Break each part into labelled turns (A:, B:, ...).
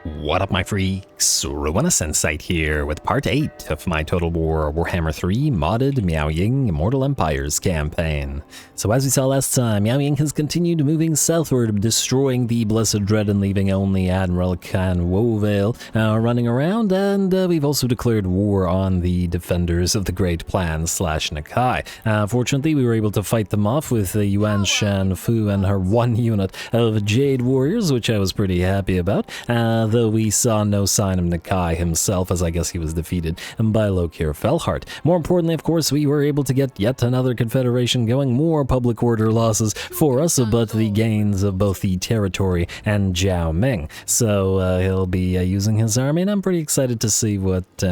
A: What up, my freaks? Sensei here with part 8 of my Total War Warhammer 3 modded Miao Ying Immortal Empires campaign. So as we saw last time, Miao Ying has continued moving southward, destroying the Blessed Dread and leaving only Admiral Khan Wovale running around, and we've also declared war on the defenders of the Great Plan / Nakai. Fortunately, we were able to fight them off with Yuan Shan Fu and her one unit of Jade Warriors, which I was pretty happy about. Though we saw no sign of Nakai himself, as I guess he was defeated by Lokir Felhart. More importantly, of course, we were able to get yet another Confederation going, more public order losses for us, but the gains of both the territory and Jiao Ming. So he'll be using his army, and I'm pretty excited to see what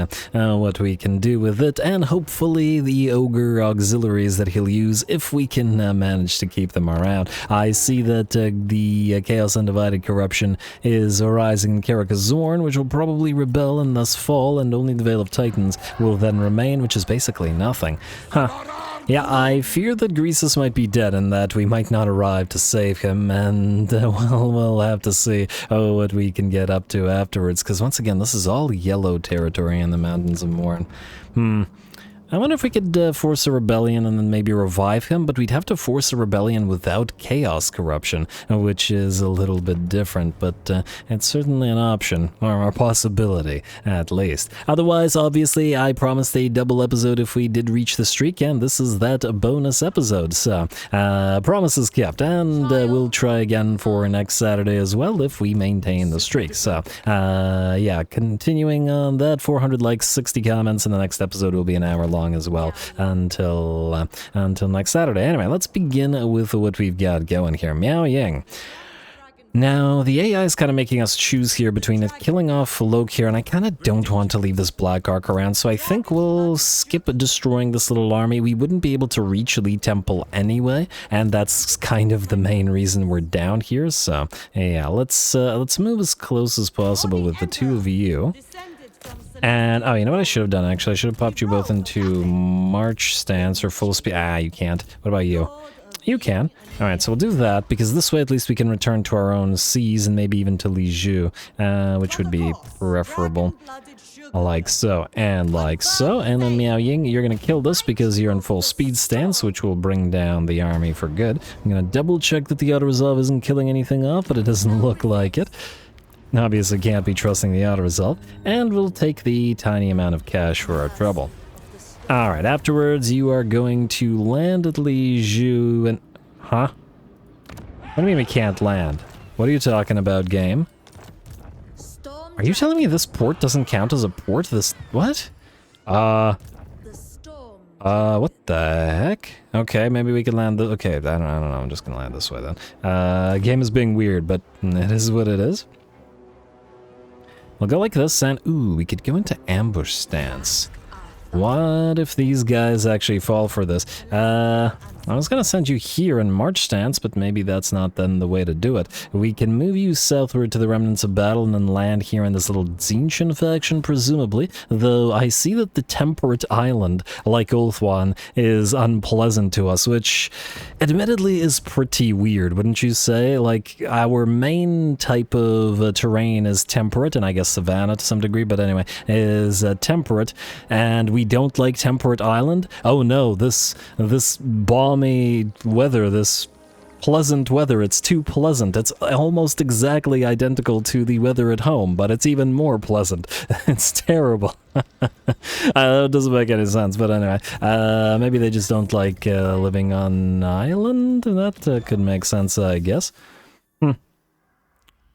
A: we can do with it, and hopefully the Ogre auxiliaries that he'll use, if we can manage to keep them around. I see that the Chaos Undivided Corruption is arising in Caravan, which will probably rebel and thus fall, and only the Veil of Titans will then remain, which is basically nothing. Huh. Yeah, I fear that Greasus might be dead and that we might not arrive to save him, and well, we'll have to see what we can get up to afterwards, because once again, this is all yellow territory in the mountains of Mourn. I wonder if we could force a rebellion and then maybe revive him, but we'd have to force a rebellion without chaos corruption, which is a little bit different, but it's certainly an option, or a possibility, at least. Otherwise, obviously, I promised a double episode if we did reach the streak, and this is that bonus episode, so promise is kept, and we'll try again for next Saturday as well if we maintain the streak. So, yeah, continuing on that, 400 likes, 60 comments, and the next episode will be an hour long as well until next Saturday. Anyway, let's begin with what we've got going here. Miao Ying. Now, the AI is kind of making us choose here between it killing off Lokir, and I kind of don't want to leave this Black Ark around, so I think we'll skip destroying this little army. We wouldn't be able to reach Lee Temple anyway, and that's kind of the main reason we're down here, so yeah, let's move as close as possible with the two of you. And, oh, you know what I should have done, actually? I should have popped you both into March stance or full speed. Ah, you can't. What about you? You can. Alright, so we'll do that, because this way at least we can return to our own seas and maybe even to Liju, which would be preferable. Like so, and like so. And then Miao Ying, you're going to kill this because you're in full speed stance, which will bring down the army for good. I'm going to double check that the auto-resolve isn't killing anything off, but it doesn't look like it. Obviously can't be trusting the auto-resolve, and we'll take the tiny amount of cash for our trouble. Alright, afterwards you are going to land at Liju and... Huh? What do you mean we can't land? What are you talking about, game? Are you telling me this port doesn't count as a port? This... what? What the heck? Okay, maybe we can land the... okay, I don't know, I'm just gonna land this way then. Game is being weird, but it is what it is. We'll go like this, and ooh, we could go into ambush stance. What if these guys actually fall for this? I was gonna send you here in March stance, but maybe that's not then the way to do it. We can move you southward to the remnants of battle and then land here in this little Xintian faction, presumably, though I see that the Temperate Island, like Ulthuan, is unpleasant to us, which admittedly is pretty weird, wouldn't you say? Like, our main type of terrain is temperate, and I guess savanna to some degree, but anyway, is temperate, and we don't like Temperate Island? Oh no, this balmy weather, this pleasant weather, it's too pleasant. It's almost exactly identical to the weather at home, but it's even more pleasant. It's terrible. It doesn't make any sense, but anyway, maybe they just don't like living on an island? That could make sense, I guess.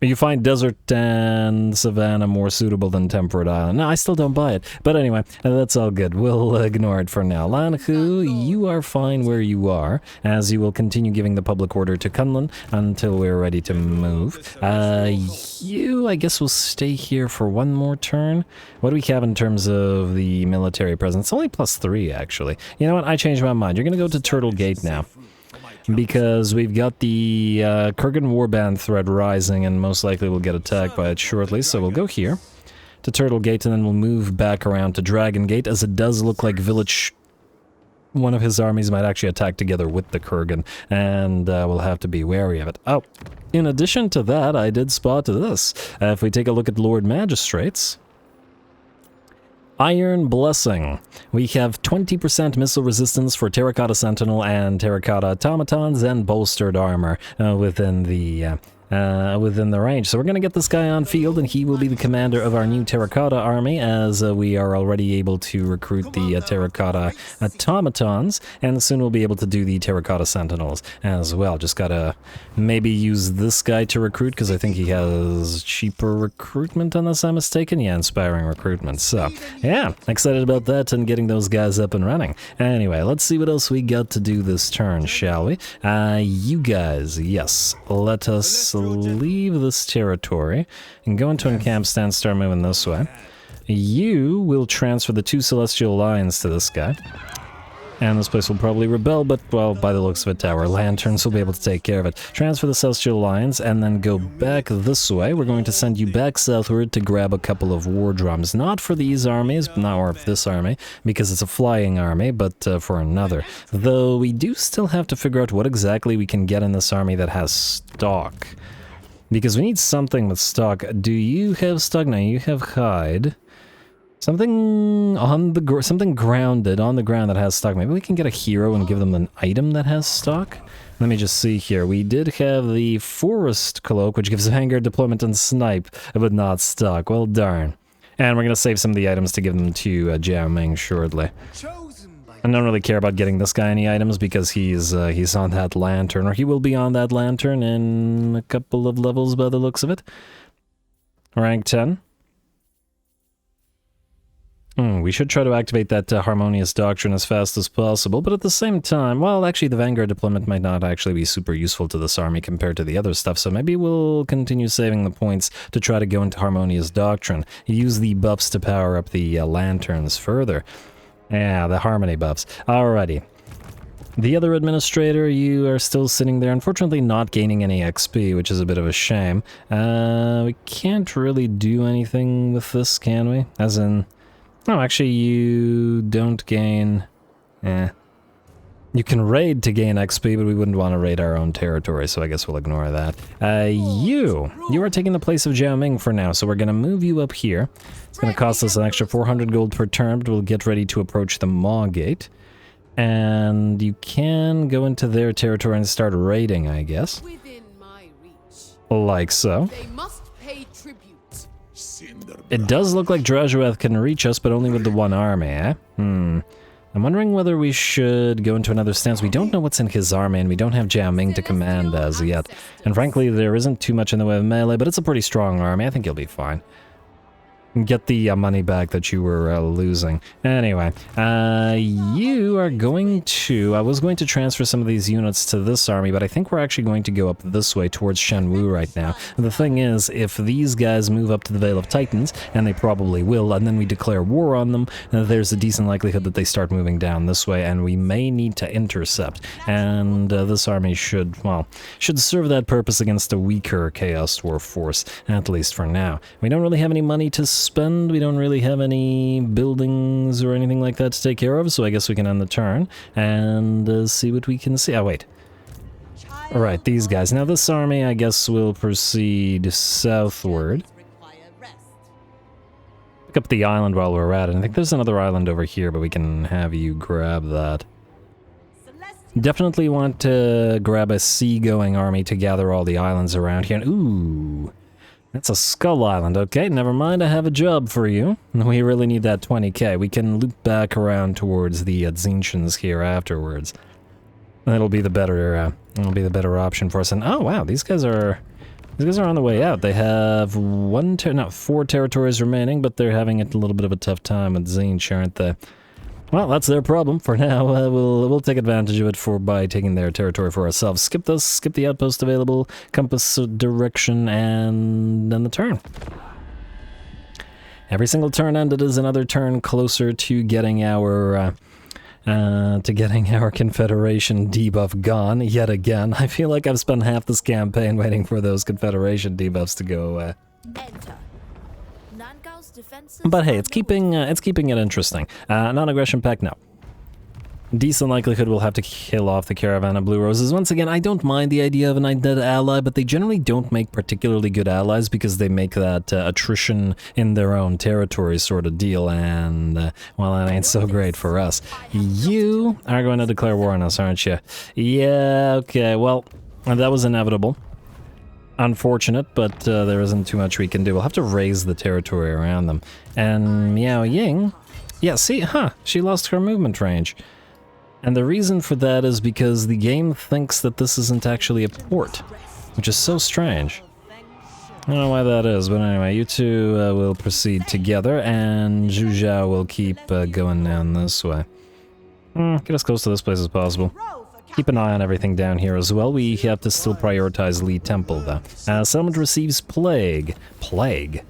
A: You find desert and savanna more suitable than temperate island. No, I still don't buy it. But anyway, that's all good. We'll ignore it for now. Lanhu, you are fine where you are, as you will continue giving the public order to Kunlun until we're ready to move. You, I guess, will stay here for one more turn. What do we have in terms of the military presence? It's only +3, actually. You know what? I changed my mind. You're going to go to Turtle Gate now, because we've got the Kurgan Warband threat rising, and most likely we'll get attacked by it shortly, so we'll go here to Turtle Gate, and then we'll move back around to Dragon Gate, as it does look like village one of his armies might actually attack together with the Kurgan, and we'll have to be wary of it. Oh, in addition to that, I did spot this. If we take a look at Lord Magistrates, Iron Blessing. We have 20% missile resistance for Terracotta Sentinel and Terracotta Automatons and bolstered armor within the range. So we're going to get this guy on field, and he will be the commander of our new Terracotta army, as we are already able to recruit the Terracotta Automatons, and soon we'll be able to do the Terracotta Sentinels as well. Just gotta maybe use this guy to recruit, because I think he has cheaper recruitment, unless I'm mistaken. Yeah, inspiring recruitment. So, yeah, excited about that and getting those guys up and running. Anyway, let's see what else we got to do this turn, shall we? You guys, yes, let us leave this territory and go into encamp stand, start moving this way. You will transfer the 2 Celestial Lions to this guy. And this place will probably rebel, but, well, by the looks of it, our lanterns will be able to take care of it. Transfer the Celestial Lions, and then go back this way. We're going to send you back southward to grab a couple of war drums. Not for these armies, not or this army, because it's a flying army, but for another. Though we do still have to figure out what exactly we can get in this army that has stock. Because we need something with stock. Do you have stock? No, you have hide. Something on the something grounded on the ground that has stock. Maybe we can get a hero and give them an item that has stock. Let me just see here. We did have the Forest Cloak, which gives Vanguard deployment and snipe, but not stock. Well, darn. And we're gonna save some of the items to give them to Jiao Ming shortly. I don't really care about getting this guy any items because he's on that lantern, or he will be on that lantern in a couple of levels by the looks of it. Rank 10. We should try to activate that Harmonious Doctrine as fast as possible, but at the same time, well, actually the Vanguard deployment might not actually be super useful to this army compared to the other stuff, so maybe we'll continue saving the points to try to go into Harmonious Doctrine. Use the buffs to power up the lanterns further. Yeah, the Harmony buffs. Alrighty. The other administrator, you are still sitting there, unfortunately not gaining any XP, which is a bit of a shame. We can't really do anything with this, can we? As in... No, actually, you don't gain... You can raid to gain XP, but we wouldn't want to raid our own territory, so I guess we'll ignore that. You are taking the place of Jiao Ming for now, so we're going to move you up here. It's going to cost us an extra 400 gold per turn, but we'll get ready to approach the Maw Gate. And you can go into their territory and start raiding, I guess.
B: Within my reach.
A: Like so.
B: They must pay tribute.
A: It does look like Drazhoath can reach us, but only with the one army, eh? I'm wondering whether we should go into another stance. We don't know what's in his army, and we don't have Jiao Ming to command as yet. And frankly, there isn't too much in the way of melee, but it's a pretty strong army. I think you'll be fine. Get the money back that you were losing. Anyway, you are going to... I was going to transfer some of these units to this army, but I think we're actually going to go up this way towards Shenwu right now. And the thing is, if these guys move up to the Vale of Titans, and they probably will, and then we declare war on them, there's a decent likelihood that they start moving down this way, and we may need to intercept. And this army should, well, should serve that purpose against a weaker Chaos Dwarf force, at least for now. We don't really have any money to spend. We don't really have any buildings or anything like that to take care of, so I guess we can end the turn and see what we can see. Oh, wait. Alright, these guys. Now this army, I guess, will proceed southward. Pick up the island while we're at it. I think there's another island over here, but we can have you grab that. Definitely want to grab a seagoing army to gather all the islands around here. Ooh. That's a Skull Island. Okay, never mind, I have a job for you. We really need that 20k. We can loop back around towards the Tzeentchins here afterwards. That'll be the better option for us. And oh wow, these guys are on the way out. They have 4 territories remaining, but they're having a little bit of a tough time with Tzeentch, aren't they? Well, that's their problem. For now, we'll take advantage of it by taking their territory for ourselves. Skip this, skip the outpost available, compass direction, and then the turn. Every single turn ended is another turn closer to getting our Confederation debuff gone yet again. I feel like I've spent half this campaign waiting for those Confederation debuffs to go away. But hey, it's keeping it interesting. Non-aggression pact, no. Decent likelihood we'll have to kill off the Caravan of Blue Roses. Once again, I don't mind the idea of an undead ally, but they generally don't make particularly good allies because they make that attrition in their own territory sort of deal, and, well, that ain't so great for us. You are going to declare war on us, aren't you? Yeah, okay, well, that was inevitable. Unfortunate, but there isn't too much we can do. We'll have to raise the territory around them. And Miao Ying, yeah, see, she lost her movement range. And the reason for that is because the game thinks that this isn't actually a port, which is so strange. I don't know why that is, but anyway, you two will proceed together, and Zhu will keep going down this way. Get as close to this place as possible. Keep an eye on everything down here as well. We have to still prioritize Li Temple, though. Settlement receives Plague. Plague?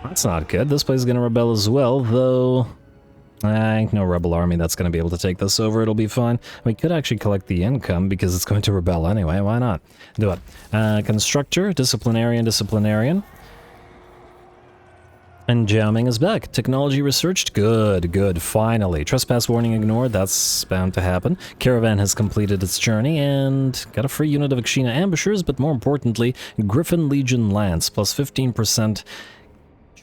A: That's not good. This place is going to rebel as well, though... ain't no rebel army that's going to be able to take this over. It'll be fine. We could actually collect the income because it's going to rebel anyway. Why not? Do it. Constructor, disciplinarian. And Jiao Ming is back. Technology researched. Good, good. Finally. Trespass warning ignored. That's bound to happen. Caravan has completed its journey and got a free unit of Akshina ambushers, but more importantly, Griffin Legion Lance plus 15%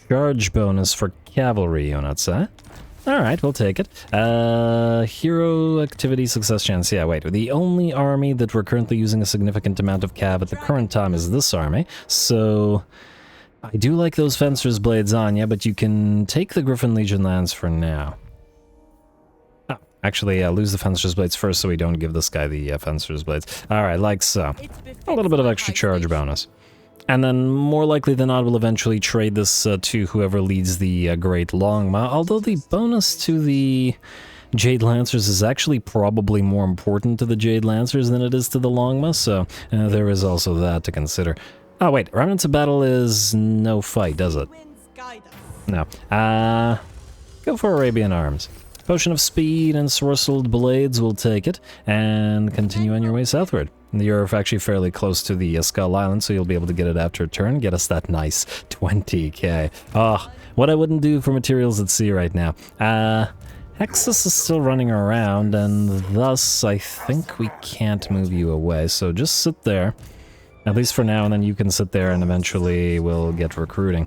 A: charge bonus for cavalry units, eh? Alright, we'll take it. Hero activity success chance. Yeah, wait. The only army that we're currently using a significant amount of cav at the current time is this army. So, I do like those Fencer's Blades on you, but you can take the Griffin Legion lands for now. Oh, actually, lose the Fencer's Blades first so we don't give this guy the Fencer's Blades. Alright, like so. A little bit of extra charge bonus. And then, more likely than not, we'll eventually trade this to whoever leads the Great Longma, although the bonus to the Jade Lancers is actually probably more important to the Jade Lancers than it is to the Longma, so there is also that to consider. Oh wait, Remnants of Battle is no fight, does it? No. Go for Arabian Arms. Potion of Speed and Sorcelled Blades will take it, and continue on your way southward. You're actually fairly close to the Skull Island, so you'll be able to get it after a turn. Get us that nice 20k. Oh, what I wouldn't do for materials at sea right now. Hexus is still running around, and thus I think we can't move you away, so just sit there. At least for now, and then you can sit there and eventually we'll get recruiting.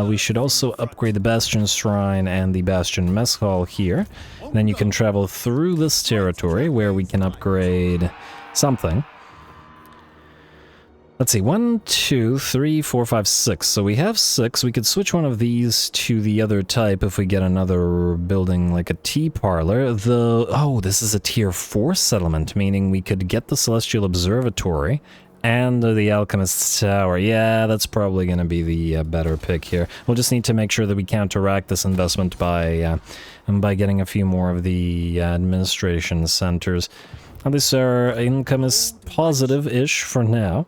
A: We should also upgrade the Bastion Shrine and the Bastion Mess Hall here. Then you can travel through this territory where we can upgrade something. Let's see, 1, 2, 3, 4, 5, 6. So we have 6. We could switch one of these to the other type if we get another building like a tea parlor. Oh, this is a tier 4 settlement, meaning we could get the Celestial Observatory and the Alchemist's Tower. Yeah, that's probably going to be the better pick here. We'll just need to make sure that we counteract this investment by getting a few more of the administration centers. At least our income is positive-ish for now,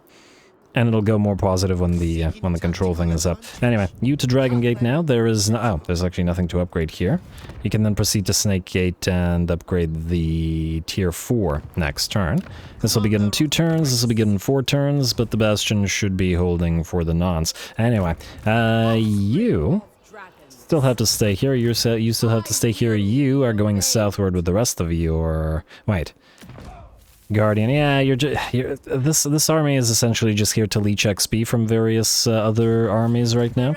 A: and it'll go more positive when the control thing is up. Anyway, you to Dragon Gate now. There's actually nothing to upgrade here. You can then proceed to Snake Gate and upgrade the tier 4 next turn. This will be good in 2 turns, this will be good in 4 turns, but the Bastion should be holding for the nonce. Anyway, you still have to stay here. You still have to stay here. You are going southward with the rest of your... Wait. Guardian, yeah, this army is essentially just here to leech XP from various other armies right now.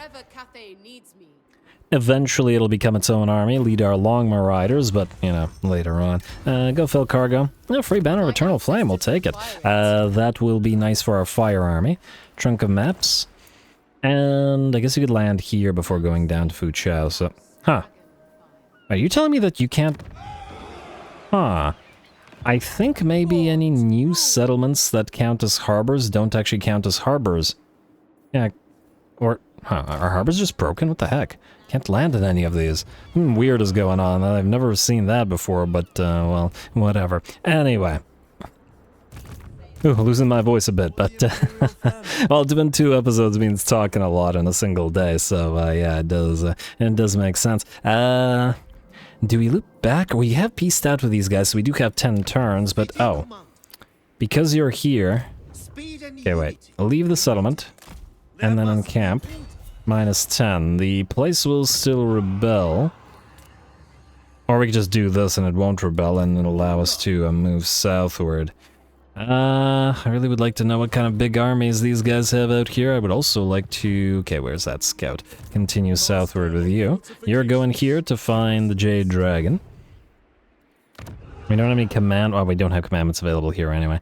A: Eventually it'll become its own army, lead our Longma Riders, but, you know, later on. Go fill cargo. Free Banner of Eternal Flame, we'll take it. That will be nice for our fire army. Trunk of Maps. And I guess you could land here before going down to Fuchao, so... Huh. Are you telling me that you can't... Huh. I think maybe any new settlements that count as harbors don't actually count as harbors. Yeah, or, are harbors just broken? What the heck? Can't land in any of these. Weird is going on. I've never seen that before, but, well, whatever. Anyway. Ooh, losing my voice a bit, but, well, doing 2 episodes means talking a lot in a single day, so, yeah, it does make sense. Do we loop back? We have pieced out with these guys, so we do have 10 turns, but oh. Because you're here... Okay, wait. I'll leave the settlement, and then encamp. -10. The place will still rebel. Or we could just do this and it won't rebel and it'll allow us to move southward. I really would like to know what kind of big armies these guys have out here. I would also like to... Okay, where's that scout? Continue southward with you. You're going here to find the Jade Dragon. We don't have any command... Oh, we don't have commandments available here anyway.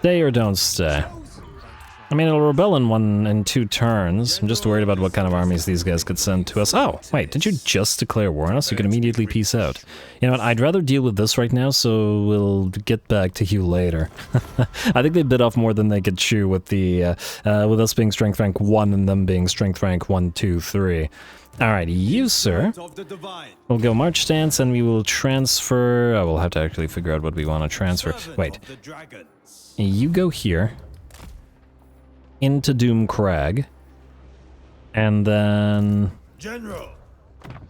A: Stay or don't stay? I mean, it'll rebel in 2 turns. I'm just worried about what kind of armies these guys could send to us. Oh, wait, did you just declare war on us? You can immediately peace out. You know what, I'd rather deal with this right now, so we'll get back to you later. I think they bit off more than they could chew with the, with us being strength rank 1 and them being strength rank 1, 2, 3. Alright, you, sir, we'll go march stance and we will transfer... Oh, we'll have to actually figure out what we want to transfer. Wait, you go here. Into Doom Crag, and then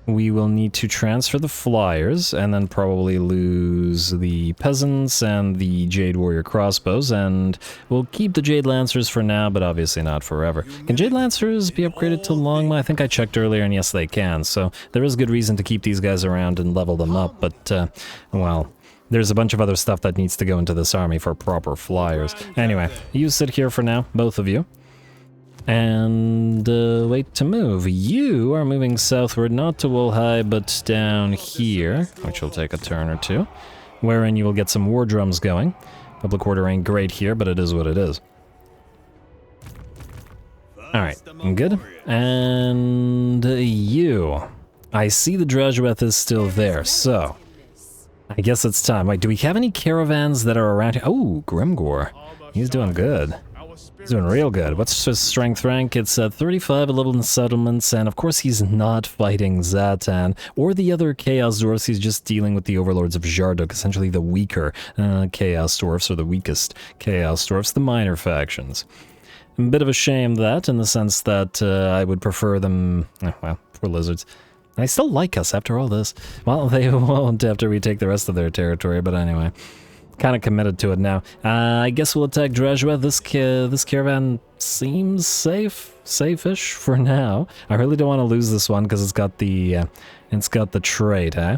A: we will need to transfer the flyers, and then probably lose the peasants and the Jade Warrior crossbows, and we'll keep the Jade Lancers for now, but obviously not forever. Can Jade Lancers be upgraded to Longma? I think I checked earlier, and yes, they can, so there is good reason to keep these guys around and level them up, but, well... There's a bunch of other stuff that needs to go into this army for proper flyers. Anyway, you sit here for now, both of you. And wait to move. You are moving southward, not to Wolhai, but down here, which will take a turn or 2, wherein you will get some war drums going. Public order ain't great here, but it is what it is. Alright, good. And you. I see the Drazhoath is still there, so... I guess it's time. Wait, do we have any caravans that are around here? Oh, Grimgor. He's doing good. He's doing real good. What's his strength rank? It's 35, 11 settlements, and of course he's not fighting Zatan or the other Chaos Dwarfs. He's just dealing with the overlords of Jarduk, essentially the weaker Chaos Dwarfs, or the weakest Chaos Dwarfs, the minor factions. A bit of a shame that, in the sense that I would prefer them... well, poor lizards. They still like us after all this. Well, they won't after we take the rest of their territory, but anyway. Kind of committed to it now. I guess we'll attack Drazhoath. This caravan seems safe-ish for now. I really don't want to lose this one because it's got the trait, eh?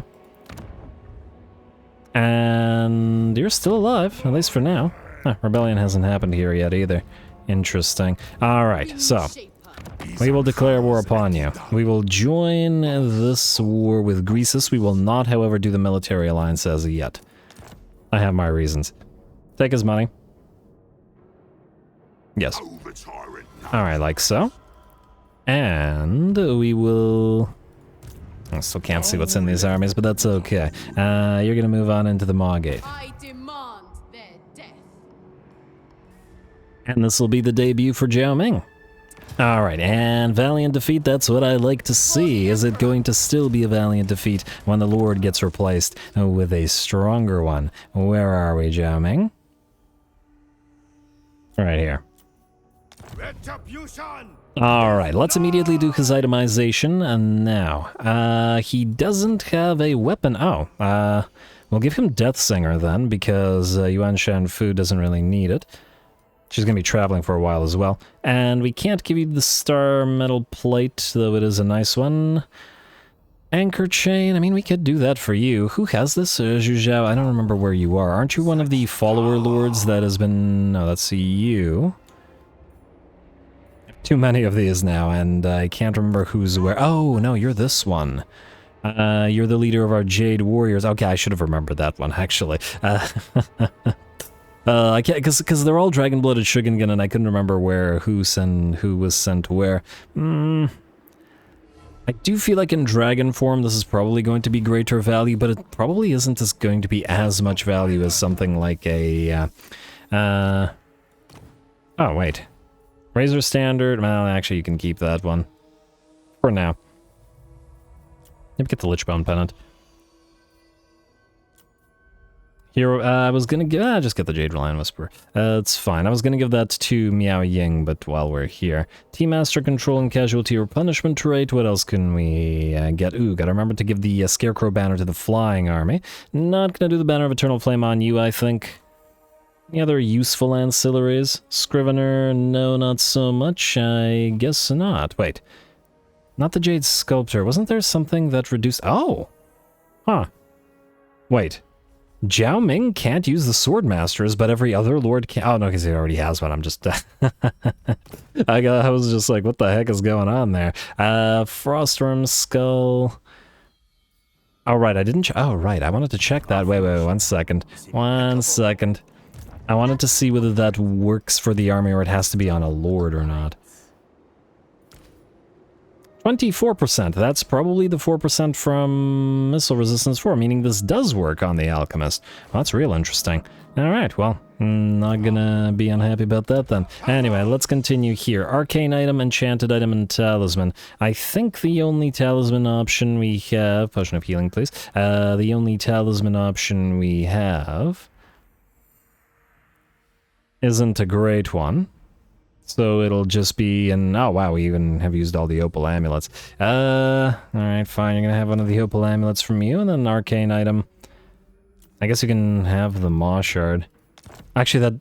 A: And you're still alive, at least for now. Huh, rebellion hasn't happened here yet either. Interesting. Alright, so... we will declare war upon you. We will join this war with Greasus. We will not, however, do the military alliance as of yet. I have my reasons. Take his money. Yes. Alright, like so. And we will... I still can't see what's in these armies, but that's okay. You're gonna move on into the Maw-Gate.
B: I demand their death.
A: And this will be the debut for Jiao Ming. Alright, and valiant defeat, that's what I like to see. Is it going to still be a valiant defeat when the Lord gets replaced with a stronger one? Where are we, Jiao Ming? Right here. Alright, let's immediately do his itemization, and now, he doesn't have a weapon. Oh, we'll give him Death Singer then, because Yuan Shan Fu doesn't really need it. She's going to be traveling for a while as well. And we can't give you the Star Metal Plate, though it is a nice one. Anchor Chain, I mean, we could do that for you. Who has this? Zhu Zhao, I don't remember where you are. Aren't you one of the follower lords that has been... No, that's you. Too many of these now, and I can't remember who's where. Oh, no, you're this one. You're the leader of our Jade Warriors. Okay, I should have remembered that one, actually. I can't, because they're all dragon-blooded shugengan, and I couldn't remember who was sent where. I do feel like in dragon form this is probably going to be greater value, but it probably isn't going to be as much value as something like a, oh, wait. Razor Standard, well, actually you can keep that one. For now. Maybe get the Lichbone Pennant. Here, I was gonna give... just get the Jade Lion Whisperer. It's fine. I was gonna give that to Miao Ying, but while we're here. Team Master Control and Casualty or Punishment Trait. What else can we get? Ooh, gotta remember to give the Scarecrow Banner to the Flying Army. Not gonna do the Banner of Eternal Flame on you, I think. Any other useful ancillaries? Scrivener, no, not so much. I guess not. Wait. Not the Jade Sculptor. Wasn't there something that reduced... Oh! Huh. Wait. Jiao Ming can't use the Sword Masters, but every other lord can... Oh, no, because he already has one. I'm just... I was just like, what the heck is going on there? Frostworm Skull... Oh, right, I didn't... Oh, right, I wanted to check that. Wait, 1 second. 1 second. I wanted to see whether that works for the army or it has to be on a lord or not. 24%. That's probably the 4% from Missile Resistance 4, meaning this does work on the Alchemist. Well, that's real interesting. Alright, well, not gonna be unhappy about that then. Anyway, let's continue here. Arcane item, enchanted item, and talisman. I think the only talisman option we have... Potion of healing, please. The only talisman option we have... isn't a great one. So it'll just be an... Oh, wow, we even have used all the Opal Amulets. Alright, fine, you're gonna have one of the Opal Amulets from you, and then an arcane item. I guess you can have the Maw Shard. Actually,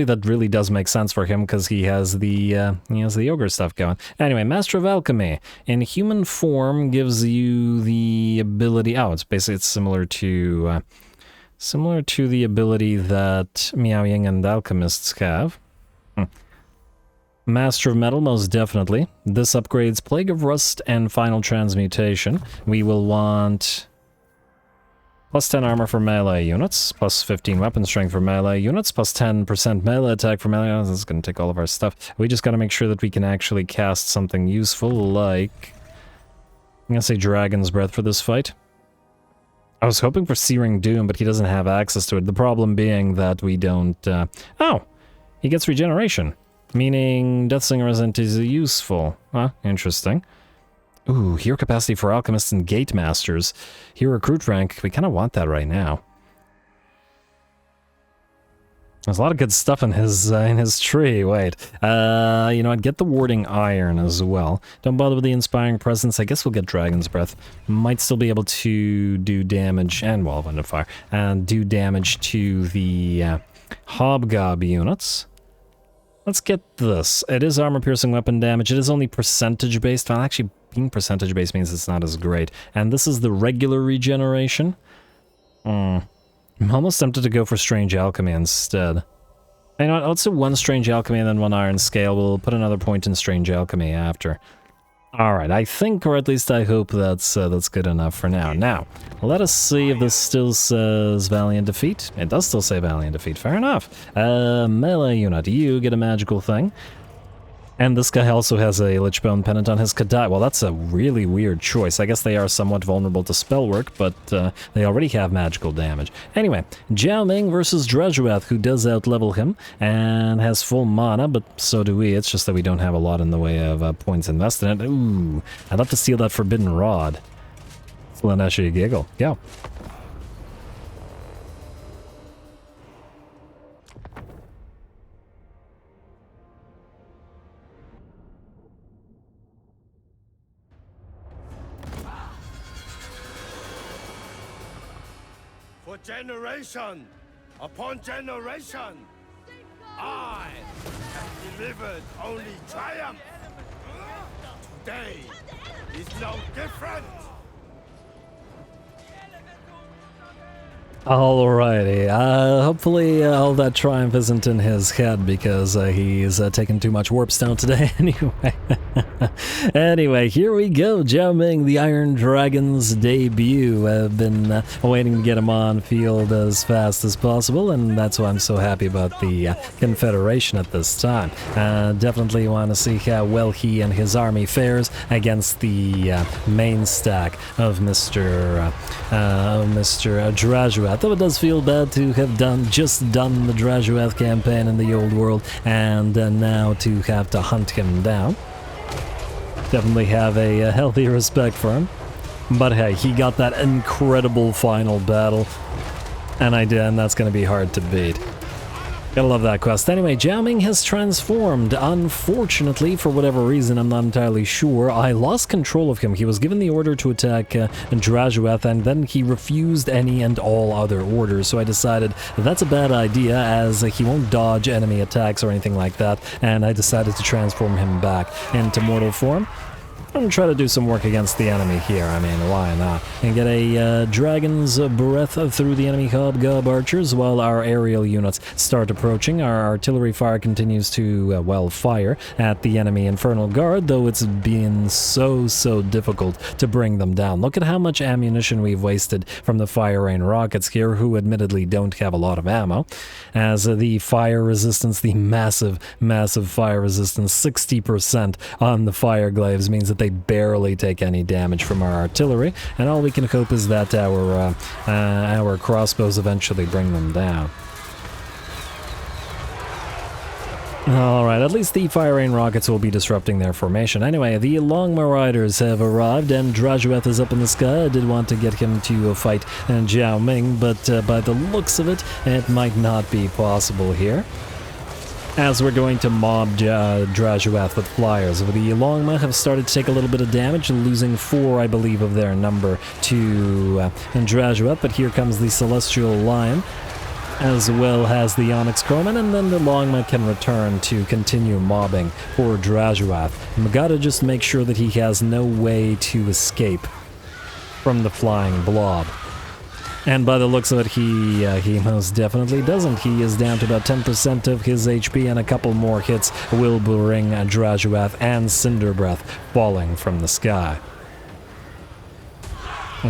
A: that really does make sense for him, because he has the Ogre stuff going. Anyway, Master of Alchemy. In human form, gives you the ability... Oh, it's similar to... similar to the ability that Miao Ying and Alchemists have. Master of Metal, most definitely. This upgrades Plague of Rust and Final Transmutation. We will want plus 10 armor for melee units, plus 15 weapon strength for melee units, plus 10% melee attack for melee units. This is going to take all of our stuff. We just got to make sure that we can actually cast something useful, like... I'm going to say Dragon's Breath for this fight. I was hoping for Searing Doom, but he doesn't have access to it. The problem being that we don't... Oh! He gets regeneration. Meaning Deathslinger Resent is useful. Huh, interesting. Ooh, hero capacity for Alchemists and Gate Masters. Hero recruit rank, we kind of want that right now. There's a lot of good stuff in his tree, wait. You know what, get the Warding Iron as well. Don't bother with the Inspiring Presence, I guess we'll get Dragon's Breath. Might still be able to do damage, and Wall of Under Fire, and do damage to the Hobgob units. Let's get this. It is armor-piercing weapon damage. It is only percentage-based. Well, actually, being percentage-based means it's not as great. And this is the regular regeneration. I'm almost tempted to go for Strange Alchemy instead. You know what? Let's do 1 Strange Alchemy and then 1 Iron Scale. We'll put another point in Strange Alchemy after. Alright, I think, or at least I hope that's good enough for now. Now, let us see if this still says Valiant Defeat. It does still say Valiant Defeat, fair enough. Melee unit, you get a magical thing. And this guy also has a Lichbone Pendant on his Kadai. Well, that's a really weird choice. I guess they are somewhat vulnerable to spell work, but they already have magical damage. Anyway, Jiao Ming versus Drazhoath, who does outlevel him and has full mana, but so do we. It's just that we don't have a lot in the way of points invested in it. Ooh, I'd love to steal that Forbidden Rod. Slaneshi giggle. Go.
C: Generation upon generation, I have delivered only triumph. Today is no different.
A: Alrighty, hopefully all that triumph isn't in his head because he's taken too much Warpstone today anyway. Anyway, here we go, Jiao Ming, the Iron Dragon's debut. I've been waiting to get him on field as fast as possible, and that's why I'm so happy about the Confederation at this time. Definitely want to see how well he and his army fares against the main stack of Mr. Drazhoath. Though it does feel bad to have just done the Drazhoath campaign in the old world, and now to have to hunt him down. Definitely have a healthy respect for him. But hey, he got that incredible final battle, and I did, and that's going to be hard to beat. Gotta love that quest. Anyway, Jiao Ming has transformed. Unfortunately, for whatever reason, I'm not entirely sure, I lost control of him. He was given the order to attack Drazhoath, and then he refused any and all other orders, so I decided that's a bad idea, as he won't dodge enemy attacks or anything like that, and I decided to transform him back into mortal form. I'm gonna try to do some work against the enemy here. I mean, why not? And get a Dragon's Breath through the enemy Hobgob archers while our aerial units start approaching. Our artillery fire continues to, well, fire at the enemy Infernal Guard, though it's been so difficult to bring them down. Look at how much ammunition we've wasted from the Fire Rain rockets here, who admittedly don't have a lot of ammo, as the fire resistance, the massive fire resistance, 60% on the fire glaives, means that they barely take any damage from our artillery, and all we can hope is that our crossbows eventually bring them down. Alright, at least the Fire Rain rockets will be disrupting their formation. Anyway, the Long Marauders have arrived, and Drazhoath is up in the sky. I did want to get him to fight Jiao Ming, but by the looks of it, it might not be possible here, as we're going to mob Drazhoath with flyers. The Longma have started to take a little bit of damage, losing 4, I believe, of their number to Drazhoath, but here comes the Celestial Lion, as well as the Onyx Crowman, and then the Longma can return to continue mobbing for Drazhoath. We gotta just make sure that he has no way to escape from the flying blob. And by the looks of it, he most definitely doesn't. He is down to about 10% of his HP, and a couple more hits will bring Drazhoath and Cinder Breath falling from the sky.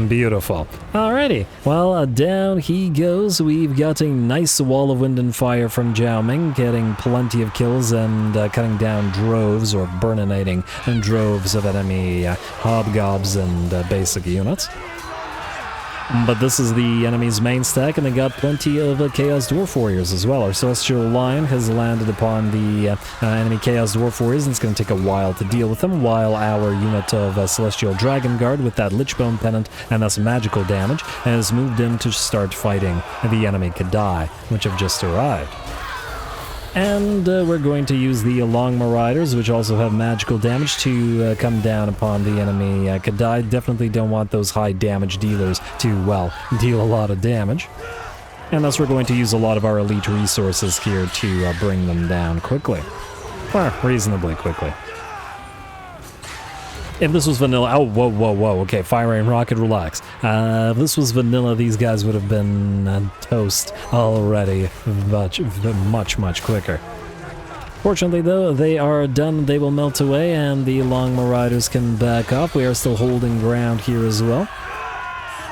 A: Beautiful. Alrighty, well, down he goes. We've got a nice wall of wind and fire from Jiao Ming, getting plenty of kills and cutting down droves, or burninating droves of enemy hobgobs and basic units. But this is the enemy's main stack, and they got plenty of Chaos Dwarf Warriors as well. Our Celestial Lion has landed upon the enemy Chaos Dwarf Warriors, and it's going to take a while to deal with them, while our unit of Celestial Dragon Guard with that Lichbone Pennant and thus magical damage has moved in to start fighting the enemy Kadai, which have just arrived. And we're going to use the Long Marauders, which also have magical damage, to come down upon the enemy Kadai. Definitely don't want those high damage dealers to, well, deal a lot of damage. And thus we're going to use a lot of our elite resources here to bring them down quickly. Or reasonably quickly. If this was vanilla... Oh, whoa. Okay, Fire Rain Rocket, relax. If this was vanilla, these guys would have been toast already much quicker. Fortunately, though, they are done. They will melt away, and the Long Marauders can back off. We are still holding ground here as well,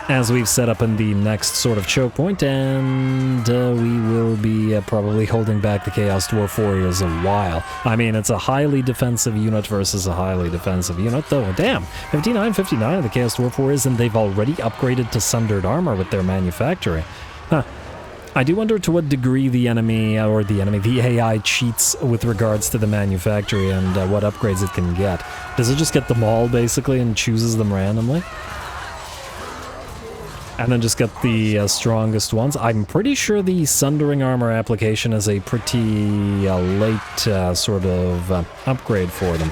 A: as we've set up in the next sort of choke point, and we will be probably holding back the Chaos Dwarf Warriors a while. I mean, it's a highly defensive unit versus a highly defensive unit, though. Damn, 59 of the Chaos Dwarf Warriors, and they've already upgraded to Sundered Armor with their manufacturing. Huh. I do wonder to what degree the AI cheats with regards to the manufactory and what upgrades it can get. Does it just get them all, basically, and chooses them randomly? And then just get the strongest ones. I'm pretty sure the Sundering Armor application is a pretty late sort of upgrade for them.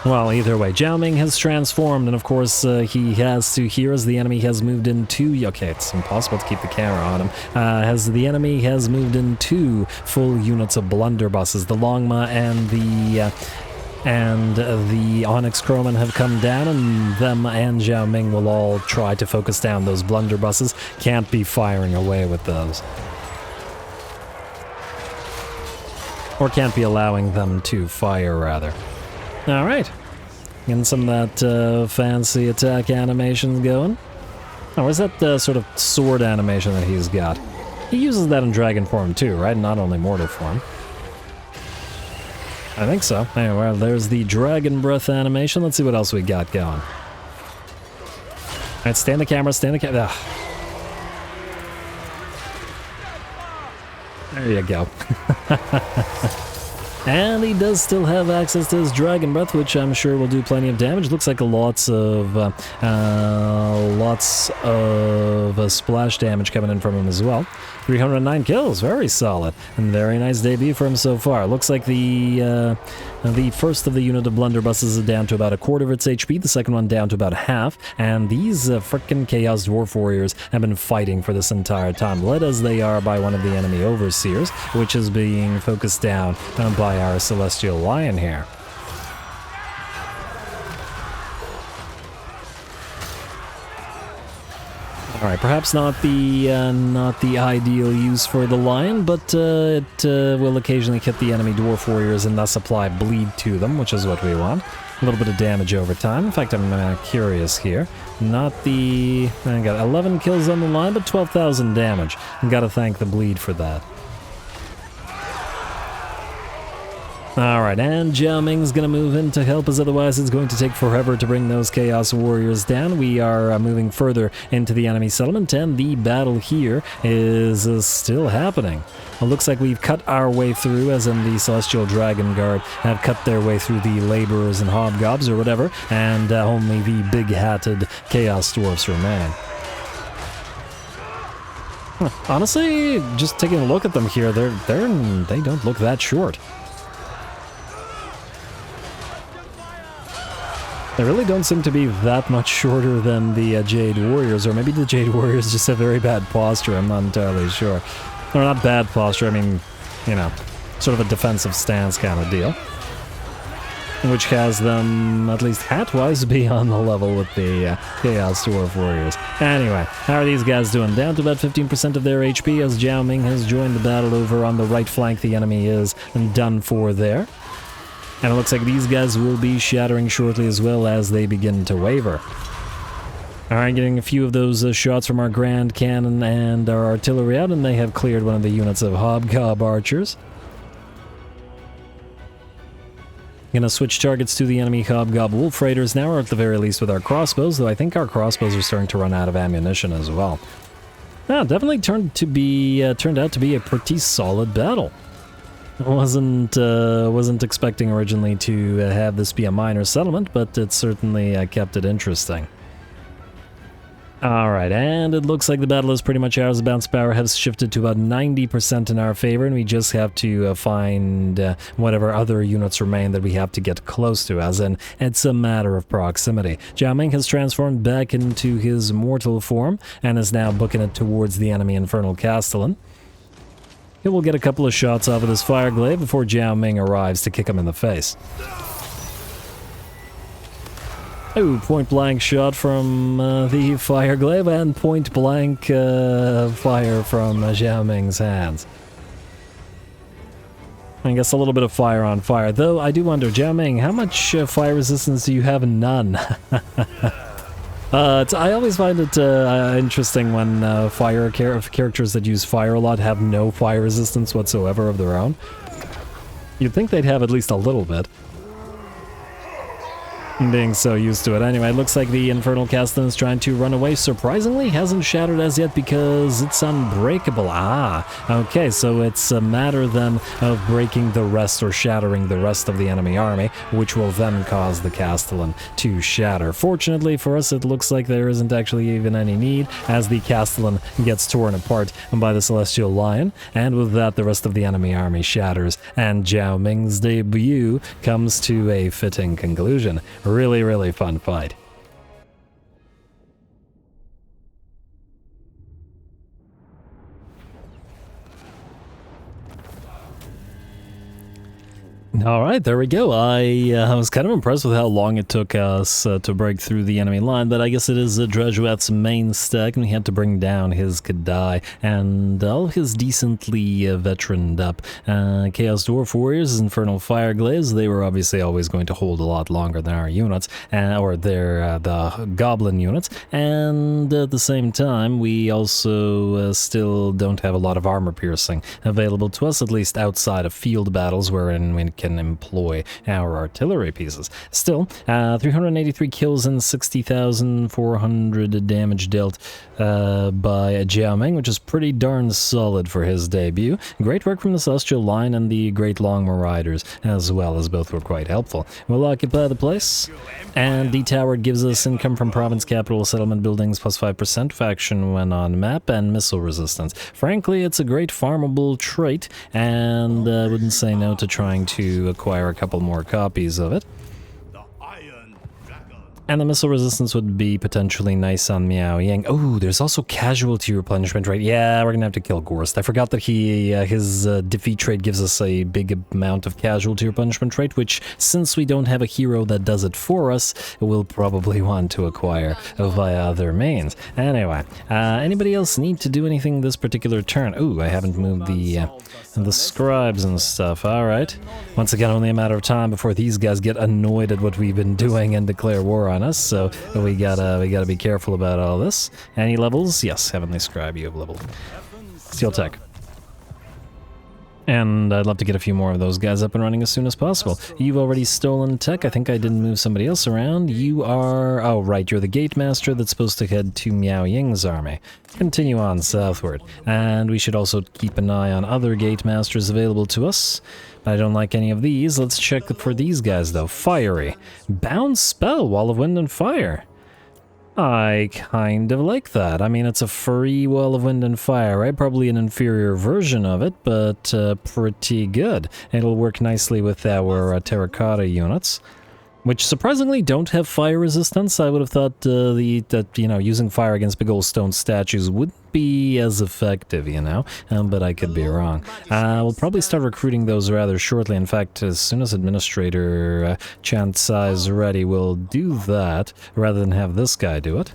A: Well, either way, Jiao Ming has transformed, and of course he has to here as the enemy has moved into... Okay, it's impossible to keep the camera on him. As the enemy has moved into full units of blunderbusses, the Longma and the Onyx Crowman have come down, and them and Jiao Ming will all try to focus down those blunderbusses. Can't be firing away with those. Or can't be allowing them to fire, rather. Alright. Getting some of that fancy attack animations going. Oh, where's that sort of sword animation that he's got? He uses that in dragon form too, right? Not only mortal form. I think so. Anyway, well, there's the Dragon Breath animation. Let's see what else we got going. Alright, stand the camera, There you go. And he does still have access to his Dragon Breath, which I'm sure will do plenty of damage. Looks like lots of splash damage coming in from him as well. 309 kills, very solid, and very nice debut for him so far. Looks like the first of the unit of blunderbusses is down to about a quarter of its HP, the second one down to about half, and these frickin' Chaos Dwarf Warriors have been fighting for this entire time, led as they are by one of the enemy overseers, which is being focused down by by our Celestial Lion here. Alright, perhaps not the ideal use for the Lion, but it will occasionally hit the enemy Dwarf Warriors and thus apply bleed to them, which is what we want. A little bit of damage over time. In fact, I'm curious here. Not the... I got 11 kills on the line, but 12,000 damage. Gotta thank the bleed for that. Alright, and Jiao Ming's gonna move in to help us, otherwise it's going to take forever to bring those Chaos Warriors down. We are moving further into the enemy settlement, and the battle here is still happening. It looks like we've cut our way through, as in the Celestial Dragon Guard have cut their way through the Laborers and Hobgobs or whatever, and only the big-hatted Chaos Dwarfs remain. Honestly, just taking a look at them here, they don't look that short. They really don't seem to be that much shorter than the Jade Warriors, or maybe the Jade Warriors just have very bad posture, I'm not entirely sure. Or not bad posture, I mean, you know, sort of a defensive stance kind of deal. Which has them, at least hat-wise, be on the level with the Chaos Dwarf Warriors. Anyway, how are these guys doing? Down to about 15% of their HP as Jiao Ming has joined the battle over on the right flank. The enemy is done for there. And it looks like these guys will be shattering shortly as well as they begin to waver. Alright, getting a few of those shots from our Grand Cannon and our artillery out, and they have cleared one of the units of Hobgob archers. Gonna switch targets to the enemy Hobgob Wolf Raiders now, or at the very least with our crossbows, though I think our crossbows are starting to run out of ammunition as well. Yeah, definitely turned out to be a pretty solid battle. Wasn't expecting originally to have this be a minor settlement, but it certainly kept it interesting. Alright, and it looks like the battle is pretty much ours. The bounce power has shifted to about 90% in our favor, and we just have to find whatever other units remain that we have to get close to, as in, it's a matter of proximity. Jiao Ming has transformed back into his mortal form, and is now booking it towards the enemy Infernal Castellan. He will get a couple of shots off of this Fireglaive before Jiao Ming arrives to kick him in the face. Oh, point-blank shot from the Fireglaive, and point-blank fire from Jiao Ming's hands. I guess a little bit of fire on fire, though I do wonder, Jiao Ming, how much fire resistance do you have? None. I always find it interesting when characters that use fire a lot have no fire resistance whatsoever of their own. You'd think they'd have at least a little bit. Being so used to it. Anyway, it looks like the Infernal Castellan is trying to run away. Surprisingly, hasn't shattered as yet because it's unbreakable. Okay, so it's a matter then of breaking the rest or shattering the rest of the enemy army, which will then cause the Castellan to shatter. Fortunately for us, it looks like there isn't actually even any need, as the Castellan gets torn apart by the Celestial Lion, and with that, the rest of the enemy army shatters, and Jiao Ming's debut comes to a fitting conclusion. Really, really fun fight. Alright, there we go. I was kind of impressed with how long it took us to break through the enemy line, but I guess it is Drazhoath's main stack, and we had to bring down his Kadai and all his decently veteraned up Chaos Dwarf Warriors, Infernal Fireglaives. They were obviously always going to hold a lot longer than our units, or the Goblin units, and at the same time, we also still don't have a lot of armor piercing available to us, at least outside of field battles, wherein we can employ our artillery pieces. Still, 383 kills and 60,400 damage dealt by Jiao Ming, which is pretty darn solid for his debut. Great work from the Celestial Line and the Great Long Marauders as well, as both were quite helpful. We'll occupy the place, and the tower gives us income from province capital settlement buildings plus 5%, faction when on map, and missile resistance. Frankly, it's a great farmable trait, and I wouldn't say no to trying to acquire a couple more copies of it. And the missile resistance would be potentially nice on Miao Ying. Oh, there's also casualty replenishment, right? Yeah, we're gonna have to kill Gorst. I forgot that his defeat trait gives us a big amount of casualty replenishment trait, which, since we don't have a hero that does it for us, we'll probably want to acquire via other means. Anyway, anybody else need to do anything this particular turn? Ooh, I haven't moved the scribes and stuff. All right. Once again, only a matter of time before these guys get annoyed at what we've been doing and declare war on us, so we gotta be careful about all this. Any levels? Yes, Heavenly Scribe, you have level. Steel Tech. And I'd love to get a few more of those guys up and running as soon as possible. You've already stolen tech. I think I didn't move somebody else around. You are... Oh, right, you're the Gate Master that's supposed to head to Miao Ying's army. Continue on southward. And we should also keep an eye on other Gate Masters available to us. I don't like any of these. Let's check for these guys, though. Fiery. Bound Spell, Wall of Wind and Fire. I kind of like that. I mean, it's a free Wall of Wind and Fire, right? Probably an inferior version of it, but pretty good. It'll work nicely with our Terracotta units, which surprisingly don't have fire resistance. I would have thought that using fire against big old stone statues wouldn't be as effective, but I could be wrong. We'll probably start recruiting those rather shortly. In fact, as soon as Administrator Chansai is ready, we'll do that rather than have this guy do it.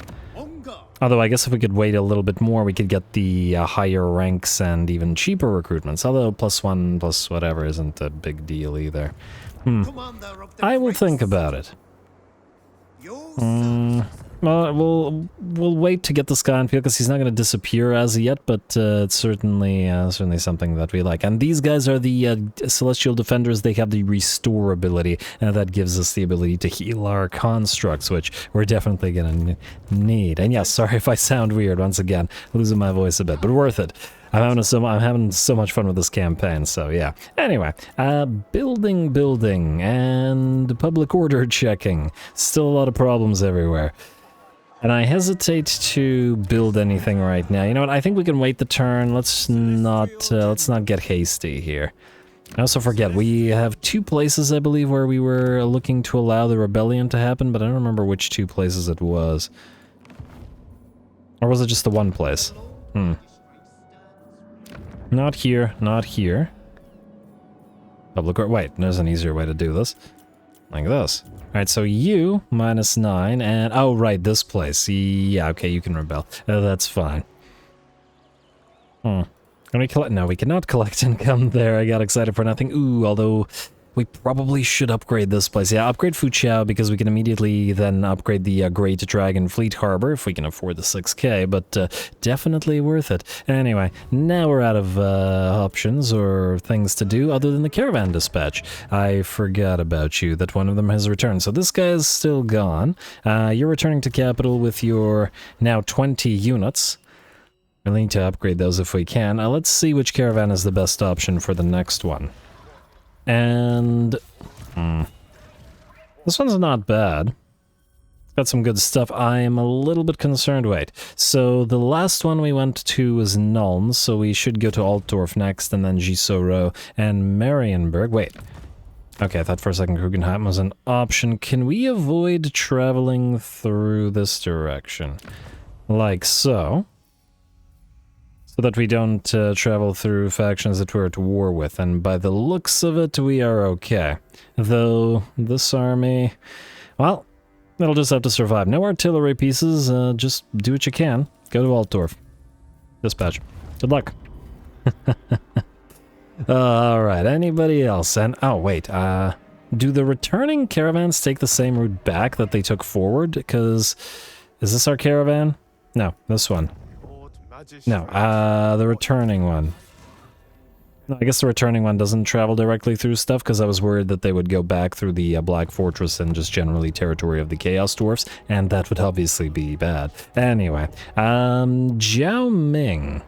A: Although I guess if we could wait a little bit more, we could get the higher ranks and even cheaper recruitments. Although +1 plus whatever isn't a big deal either. I will think about it. Well, we'll wait to get this guy on field because he's not going to disappear as of yet, but it's certainly something that we like. And these guys are the Celestial Defenders. They have the Restore ability, and that gives us the ability to heal our constructs, which we're definitely going to need. And yes, sorry if I sound weird once again, losing my voice a bit, but worth it. I'm having so much fun with this campaign, so yeah. Anyway, building, and public order checking. Still a lot of problems everywhere. And I hesitate to build anything right now. You know what? I think we can wait the turn. Let's not get hasty here. I also forget, we have 2 places, I believe, where we were looking to allow the rebellion to happen, but I don't remember which 2 places it was. Or was it just the one place? Not here, not here. Public order. Wait, there's an easier way to do this. Like this. Alright, so you, -9, and... Oh, right, this place. Yeah, okay, you can rebel. That's fine. Can we collect... No, we cannot collect income there. I got excited for nothing. Ooh, although... We probably should upgrade this place. Yeah, upgrade Fuqiao because we can immediately then upgrade the Great Dragon Fleet Harbor if we can afford the 6k, but definitely worth it. Anyway, now we're out of options or things to do other than the Caravan Dispatch. I forgot about you, that one of them has returned. So this guy is still gone. You're returning to capital with your now 20 units. We'll need to upgrade those if we can. Let's see which caravan is the best option for the next one. And this one's not bad. It's got some good stuff. I'm a little bit concerned. Wait, so the last one we went to was Nuln, so we should go to Altdorf next, and then Gisoro and Marienburg. Wait. Okay, I thought for a second Guggenheim was an option. Can we avoid traveling through this direction? Like so. So that we don't travel through factions that we're at war with, and by the looks of it, we are okay. Though, this army... Well, it'll just have to survive. No artillery pieces, just do what you can. Go to Altdorf. Dispatch. Good luck. Alright, anybody else? And, oh wait, do the returning caravans take the same route back that they took forward? Because, is this our caravan? No, this one. No, the returning one. No, I guess the returning one doesn't travel directly through stuff, because I was worried that they would go back through the Black Fortress and just generally territory of the Chaos Dwarfs, and that would obviously be bad. Anyway, Jiao Ming.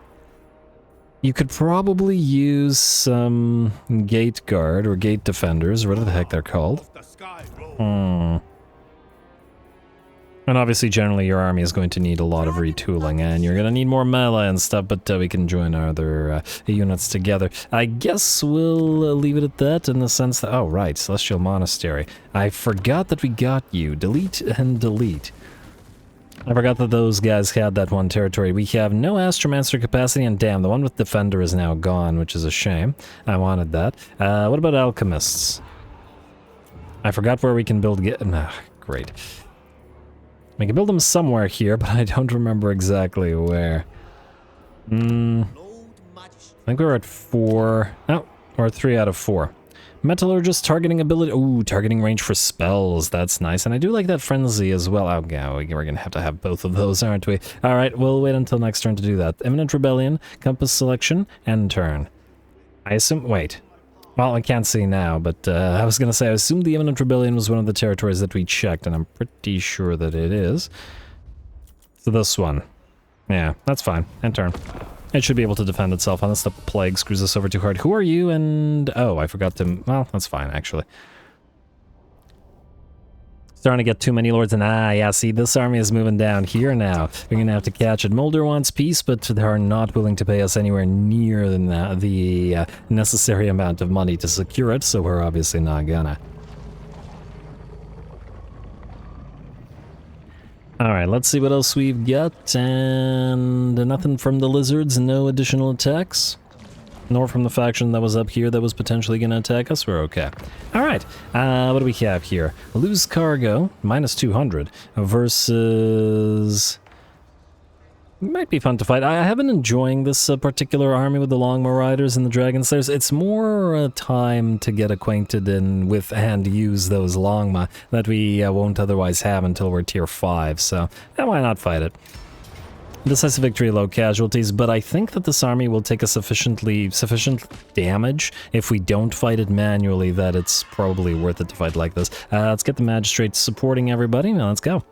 A: You could probably use some Gate Guard, or Gate Defenders, or whatever the heck they're called. And obviously, generally, your army is going to need a lot of retooling, and you're going to need more melee and stuff, but we can join our other units together. I guess we'll leave it at that in the sense that... Oh, right, Celestial Monastery. I forgot that we got you. Delete and delete. I forgot that those guys had that one territory. We have no Astromancer capacity, and damn, the one with Defender is now gone, which is a shame. I wanted that. What about Alchemists? I forgot where we can build... great. We can build them somewhere here, but I don't remember exactly where. I think we were at 4. No, we're at 3 out of 4. Metallurgist targeting ability. Ooh, targeting range for spells. That's nice. And I do like that frenzy as well. Oh, yeah, we're going to have both of those, aren't we? All right, we'll wait until next turn to do that. Imminent Rebellion, Compass Selection, end turn. I assume... Wait. Well, I can't see now, but I was going to say, I assumed the Imminent Rebellion was one of the territories that we checked, and I'm pretty sure that it is. So this one. Yeah, that's fine. End turn. It should be able to defend itself unless the plague screws us over too hard. Who are you? And... Oh, I forgot to... Well, that's fine, actually. Starting to get too many lords, and yeah, see, this army is moving down here now. We're gonna have to catch it. Mulder wants peace, but they are not willing to pay us anywhere near the necessary amount of money to secure it, so we're obviously not gonna. Alright, let's see what else we've got, and nothing from the lizards, no additional attacks. Nor from the faction that was up here that was potentially going to attack us. We're okay. Alright, what do we have here? Lose cargo, minus 200, versus... Might be fun to fight. I have been enjoying this particular army with the Longmaw Riders and the Dragon Slayers. It's more time to get acquainted with and use those Longmaw that we won't otherwise have until we're tier 5, so why not fight it? Decisive victory, low casualties, but I think that this army will take a sufficient damage if we don't fight it manually, that it's probably worth it to fight like this. Let's get the magistrates supporting everybody. Now let's go.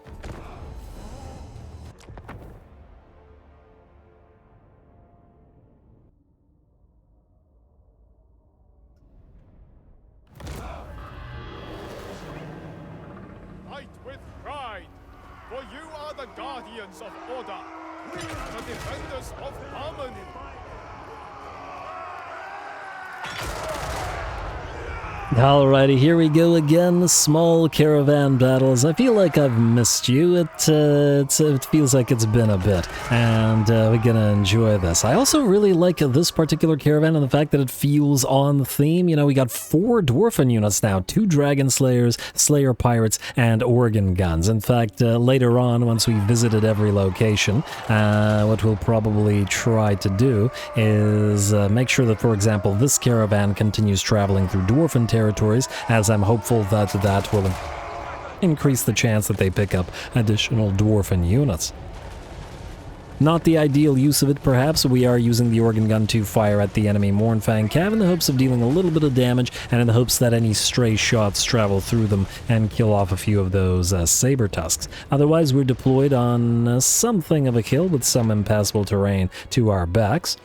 C: Fight with pride, for you are the guardians of order. The defenders of harmony.
A: Alrighty, here we go again. Small caravan battles. I feel like I've missed you. It feels like it's been a bit, and we're gonna enjoy this. I also really like this particular caravan and the fact that it feels on theme. You know, we got 4 dwarfen units now, 2 dragon slayers, slayer pirates, and organ guns. In fact, later on, once we've visited every location, what we'll probably try to do is make sure that, for example, this caravan continues traveling through dwarfen territories, as I'm hopeful that that will increase the chance that they pick up additional dwarfen units. Not the ideal use of it, perhaps. We are using the organ gun to fire at the enemy Mourn Fang Cav in the hopes of dealing a little bit of damage, and in the hopes that any stray shots travel through them and kill off a few of those saber tusks. Otherwise, we're deployed on something of a hill with some impassable terrain to our backs.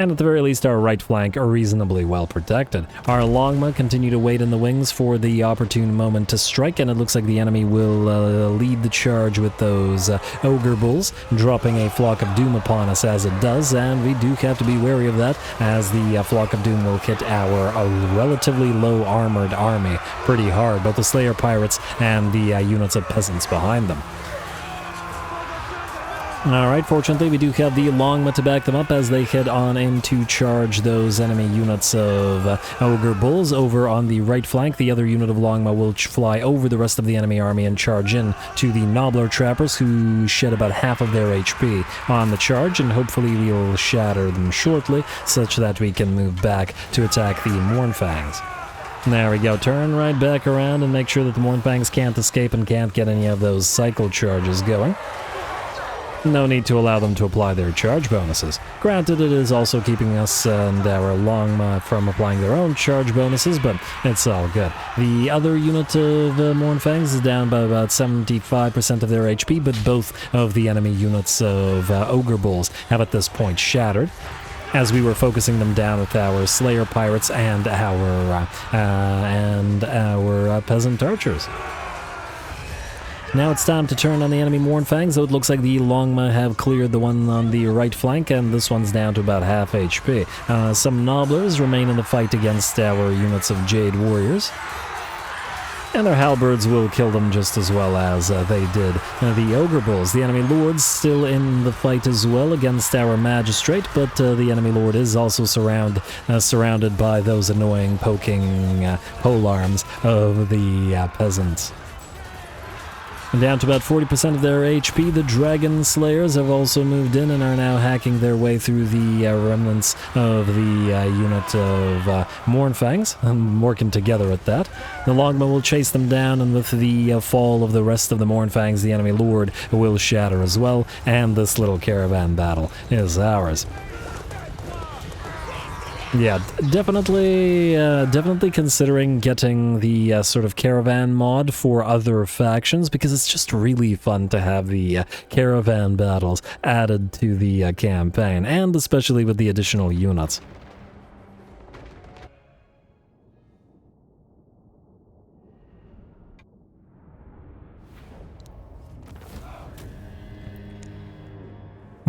A: And at the very least, our right flank are reasonably well protected. Our Longmaw continue to wait in the wings for the opportune moment to strike, and it looks like the enemy will lead the charge with those Ogre Bulls, dropping a Flock of Doom upon us as it does, and we do have to be wary of that, as the Flock of Doom will hit our relatively low armored army pretty hard, both the Slayer Pirates and the units of peasants behind them. Alright, fortunately we do have the Longmaw to back them up as they head on in to charge those enemy units of Ogre Bulls over on the right flank. The other unit of Longmaw will fly over the rest of the enemy army and charge in to the Nobbler Trappers, who shed about half of their HP on the charge, and hopefully we'll shatter them shortly such that we can move back to attack the Mournfangs. There we go, turn right back around and make sure that the Mournfangs can't escape and can't get any of those cycle charges going. No need to allow them to apply their charge bonuses. Granted, it is also keeping us and our Longmaw from applying their own charge bonuses, but it's all good. The other unit of Mournfangs is down by about 75% of their HP, but both of the enemy units of Ogre Bulls have at this point shattered, as we were focusing them down with our Slayer Pirates and our Peasant Archers. Now it's time to turn on the enemy Mourn fangs, so it looks like the Longma have cleared the one on the right flank, and this one's down to about half HP. Some Nobblers remain in the fight against our units of Jade Warriors, and their halberds will kill them just as well as they did the Ogre Bulls. The enemy Lord's still in the fight as well against our Magistrate, but the enemy Lord is also surrounded by those annoying poking polearms of the peasants. And down to about 40% of their HP, the Dragon Slayers have also moved in and are now hacking their way through the remnants of the unit of Mourn Fangs, and working together at that. The Longma will chase them down, and with the fall of the rest of the Mourn Fangs, the enemy Lord will shatter as well, and this little caravan battle is ours. Yeah, definitely considering getting the sort of caravan mod for other factions, because it's just really fun to have the caravan battles added to the campaign, and especially with the additional units.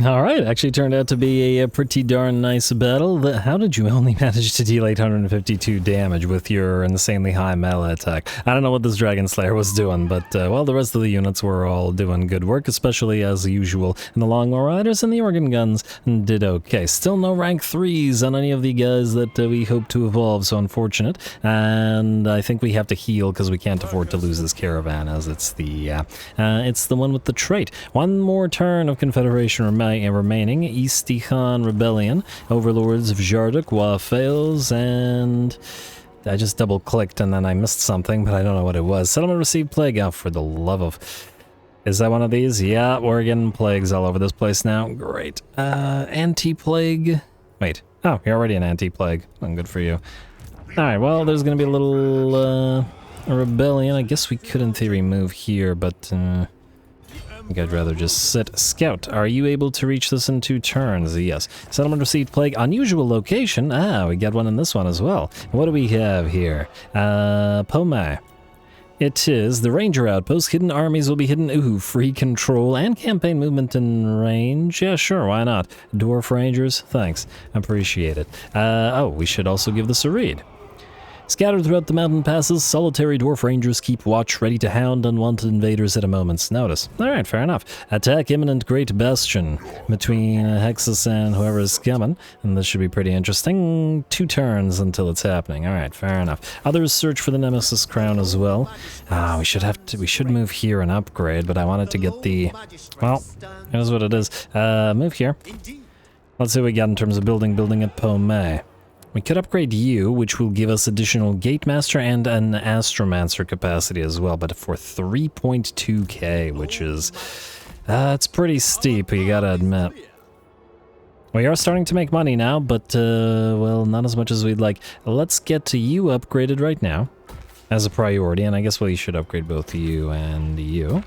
A: Alright, actually turned out to be a pretty darn nice battle. How did you only manage to deal 852 damage with your insanely high melee attack? I don't know what this Dragon Slayer was doing, but, well, the rest of the units were all doing good work, especially as usual. And the Longbow Riders and the Organ Guns did okay. Still no rank 3s on any of the guys that we hope to evolve, so unfortunate. And I think we have to heal because we can't afford to lose this caravan, as it's the one with the trait. One more turn of Confederation remaining. East-Tihan Rebellion, Overlords of Jarduk, fails, and I just double-clicked and then I missed something, but I don't know what it was. Settlement received plague. Oh, for the love of... Is that one of these? Yeah, we're getting plagues all over this place now. Great. Anti-plague... Wait. Oh, you're already an anti-plague. Oh, good for you. Alright, well, there's gonna be a little, rebellion. I guess we could, in theory, move here, but, I think I'd rather just sit. Scout, are you able to reach this in 2 turns? Yes. Settlement received plague. Unusual location. Ah, we get one in this one as well. What do we have here? Pomai. It is the Ranger Outpost. Hidden armies will be hidden. Ooh, free control and campaign movement in range. Yeah, sure, why not? Dwarf Rangers, thanks. Appreciate it. Oh, we should also give this a read. Scattered throughout the mountain passes, solitary dwarf rangers keep watch, ready to hound unwanted invaders at a moment's notice. Alright, fair enough. Attack imminent Great Bastion between Hexus and whoever is coming, and this should be pretty interesting. 2 turns until it's happening. Alright, fair enough. Others search for the Nemesis crown as well. We should move here and upgrade, but I wanted to get the... Well, here's what it is. Move here. Let's see what we got in terms of building at Pomai. We could upgrade you, which will give us additional Gatemaster and an Astromancer capacity as well, but for 3.2k, which is... it's pretty steep, you gotta admit. We are starting to make money now, but, well, not as much as we'd like. Let's get to you upgraded right now, as a priority, and I guess we should upgrade both you and you.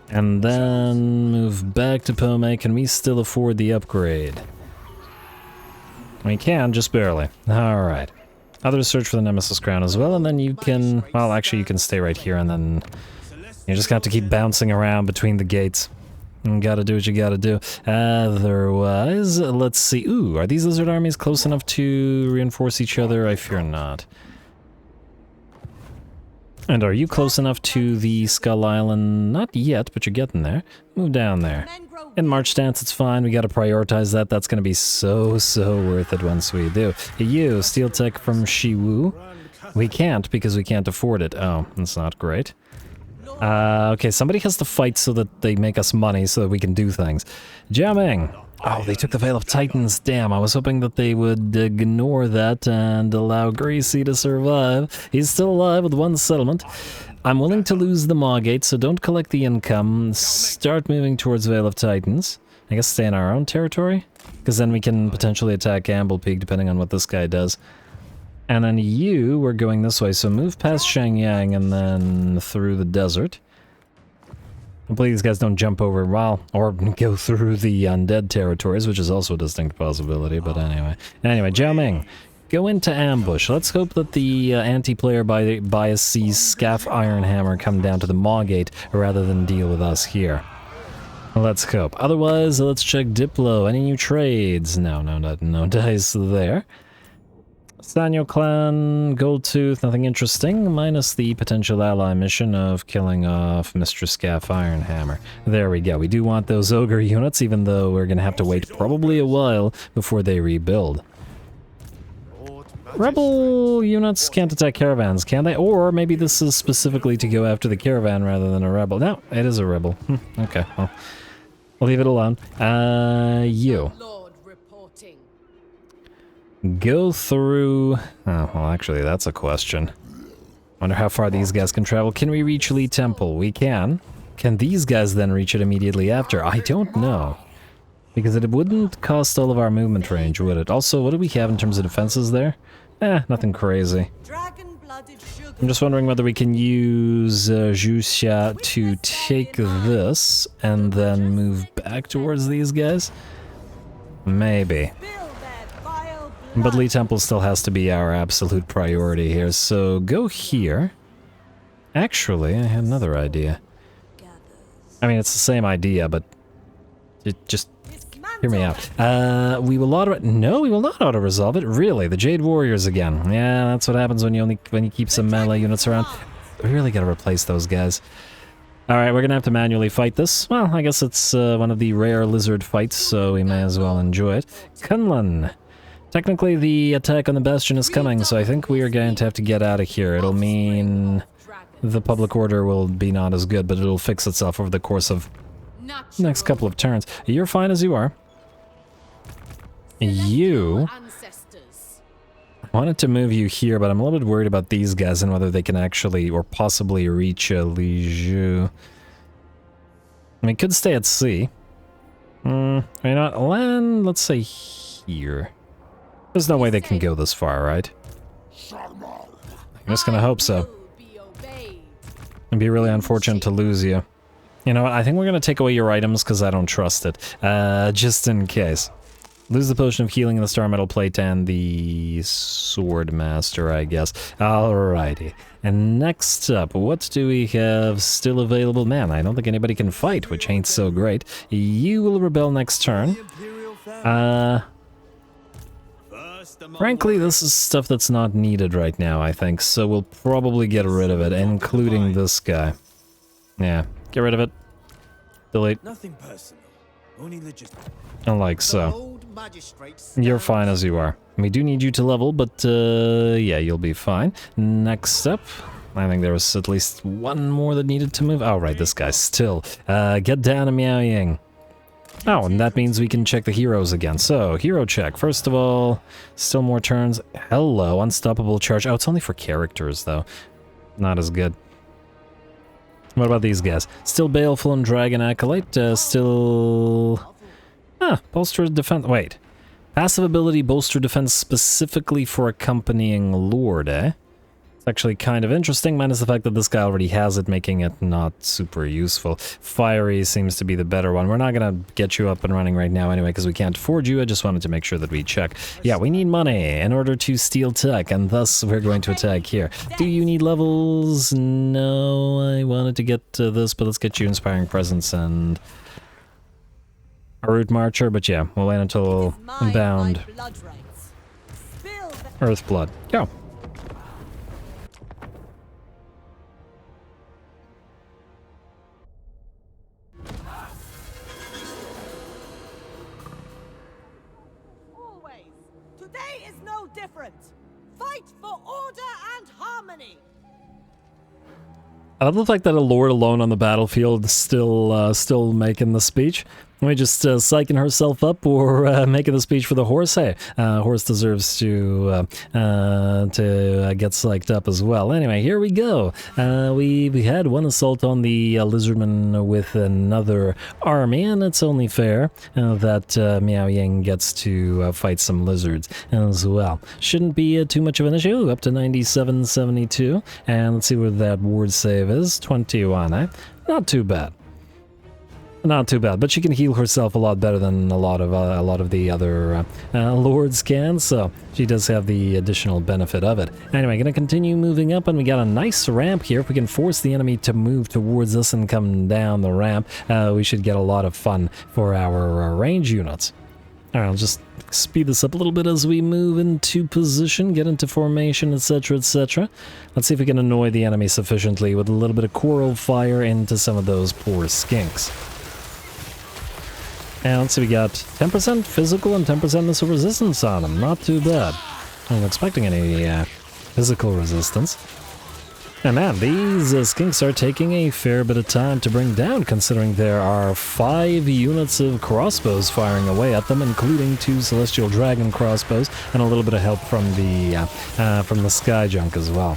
A: And then move back to Pomai. Can we still afford the upgrade? We can, just barely. Alright. Others search for the Nemesis crown as well, and then you can... Well, actually, you can stay right here, and then... You just got to keep bouncing around between the gates. You gotta do what you gotta do. Otherwise, let's see... Ooh, are these lizard armies close enough to reinforce each other? I fear not. And are you close enough to the Skull Island? Not yet, but you're getting there. Move down there. In March stance, it's fine. We gotta prioritize that. That's gonna be so worth it once we do. You, Steel Tech from Shiwu. We can't because we can't afford it. Oh, that's not great. Okay, somebody has to fight so that they make us money so that we can do things. Jiao Ming. Oh, they took the Veil of Titans. Damn, I was hoping that they would ignore that and allow Greasy to survive. He's still alive with 1 settlement. I'm willing to lose the Maw-Gate, so don't collect the income. Start moving towards Veil of Titans. I guess stay in our own territory? Because then we can potentially attack Amble Peak, depending on what this guy does. And then you were going this way, so move past Shangyang and then through the desert. Hopefully these guys don't jump over, well, or go through the undead territories, which is also a distinct possibility, but anyway. Anyway, Jiao Ming. Go into ambush. Let's hope that the anti-player bias sees Scaff Ironhammer come down to the Maw Gate rather than deal with us here. Let's hope. Otherwise, let's check Diplo. Any new trades? No dice there. Sanyo Clan, Goldtooth, nothing interesting, minus the potential ally mission of killing off Mr. Scaff Ironhammer. There we go. We do want those Ogre units, even though we're going to have to wait probably a while before they rebuild. Rebel units can't attack caravans, can they? Or maybe this is specifically to go after the caravan rather than a rebel. No, it is a rebel. Okay, well, I'll leave it alone. You. Go through... Oh, well, actually, that's a question. Wonder how far these guys can travel. Can we reach Lee Temple? We can. Can these guys then reach it immediately after? I don't know. Because it wouldn't cost all of our movement range, would it? Also, what do we have in terms of defenses there? Nothing crazy. I'm just wondering whether we can use Jusha to take this and then move back towards these guys? Maybe. But Lee Temple still has to be our absolute priority here, so go here. Actually, I had another idea. I mean, it's the same idea, but just hear me out. We will auto... No, we will not auto-resolve it. Really, the Jade Warriors again. Yeah, that's what happens when you keep some melee units around. We really gotta replace those guys. Alright, we're gonna have to manually fight this. Well, I guess it's one of the rare lizard fights, so we may as well enjoy it. Kunlun. Technically, the attack on the Bastion is coming, so I think we are going to have to get out of here. It'll mean the public order will be not as good, but it'll fix itself over the course of the next couple of turns. You're fine as you are. You... I wanted to move you here, but I'm a little bit worried about these guys and whether they can actually, or possibly, reach Liju. I mean, could stay at sea. Why not land, let's say, here. There's no way they can go this far, right? I'm just gonna hope so. It'd be really unfortunate to lose you. You know what, I think we're gonna take away your items because I don't trust it. Just in case. Lose the potion of healing and the star metal plate and the sword master, I guess. Alrighty. And next up, what do we have still available? Man, I don't think anybody can fight, which ain't so great. You will rebel next turn. Frankly, this is stuff that's not needed right now, I think, so we'll probably get rid of it, including this guy. Yeah, get rid of it. Delete.
D: Nothing personal, only legitimate.
A: And like so. You're fine as you are. We do need you to level, but yeah, you'll be fine. Next up, I think there was at least one more that needed to move. Oh, right, this guy still. Get down to Miao Ying. Oh, and that means we can check the heroes again. So, hero check. First of all, still more turns. Hello, unstoppable charge. Oh, it's only for characters, though. Not as good. What about these guys? Still Baleful and Dragon Acolyte. Still... bolster defense. Wait. Passive ability, bolster defense specifically for accompanying Lord, eh? It's actually kind of interesting, minus the fact that this guy already has it, making it not super useful. Fiery seems to be the better one. We're not gonna get you up and running right now anyway, because we can't afford you. I just wanted to make sure that we check. Yeah, we need money in order to steal tech, and thus we're going to attack here. Do you need levels? No, I wanted to get to this, but let's get you Inspiring Presence and... a Root Marcher, but yeah, we'll wait until Bound. Earth Blood. Go.
E: Always. Today is no different. Fight for order and harmony.
A: I love the fact that a lord alone on the battlefield is still making the speech. We just psyching herself up or making the speech for the horse. Hey, horse deserves to get psyched up as well. Anyway, here we go. We had one assault on the Lizardmen with another army, and it's only fair that Miao Ying gets to fight some lizards as well. Shouldn't be too much of an issue. Up to 97.72, and let's see where that ward save is. 21, eh? Not too bad. Not too bad, but she can heal herself a lot better than a lot of the other lords can, so she does have the additional benefit of it. Anyway, gonna continue moving up, and we got a nice ramp here. If we can force the enemy to move towards us and come down the ramp, we should get a lot of fun for our range units. Alright, I'll just speed this up a little bit as we move into position, get into formation, etc, etc. Let's see if we can annoy the enemy sufficiently with a little bit of coral fire into some of those poor skinks. And let's see, we got 10% physical and 10% missile resistance on them. Not too bad. I wasn't expecting any physical resistance. And man, these skinks are taking a fair bit of time to bring down, considering there are 5 units of crossbows firing away at them, including 2 Celestial Dragon crossbows, and a little bit of help from the Sky Junk as well.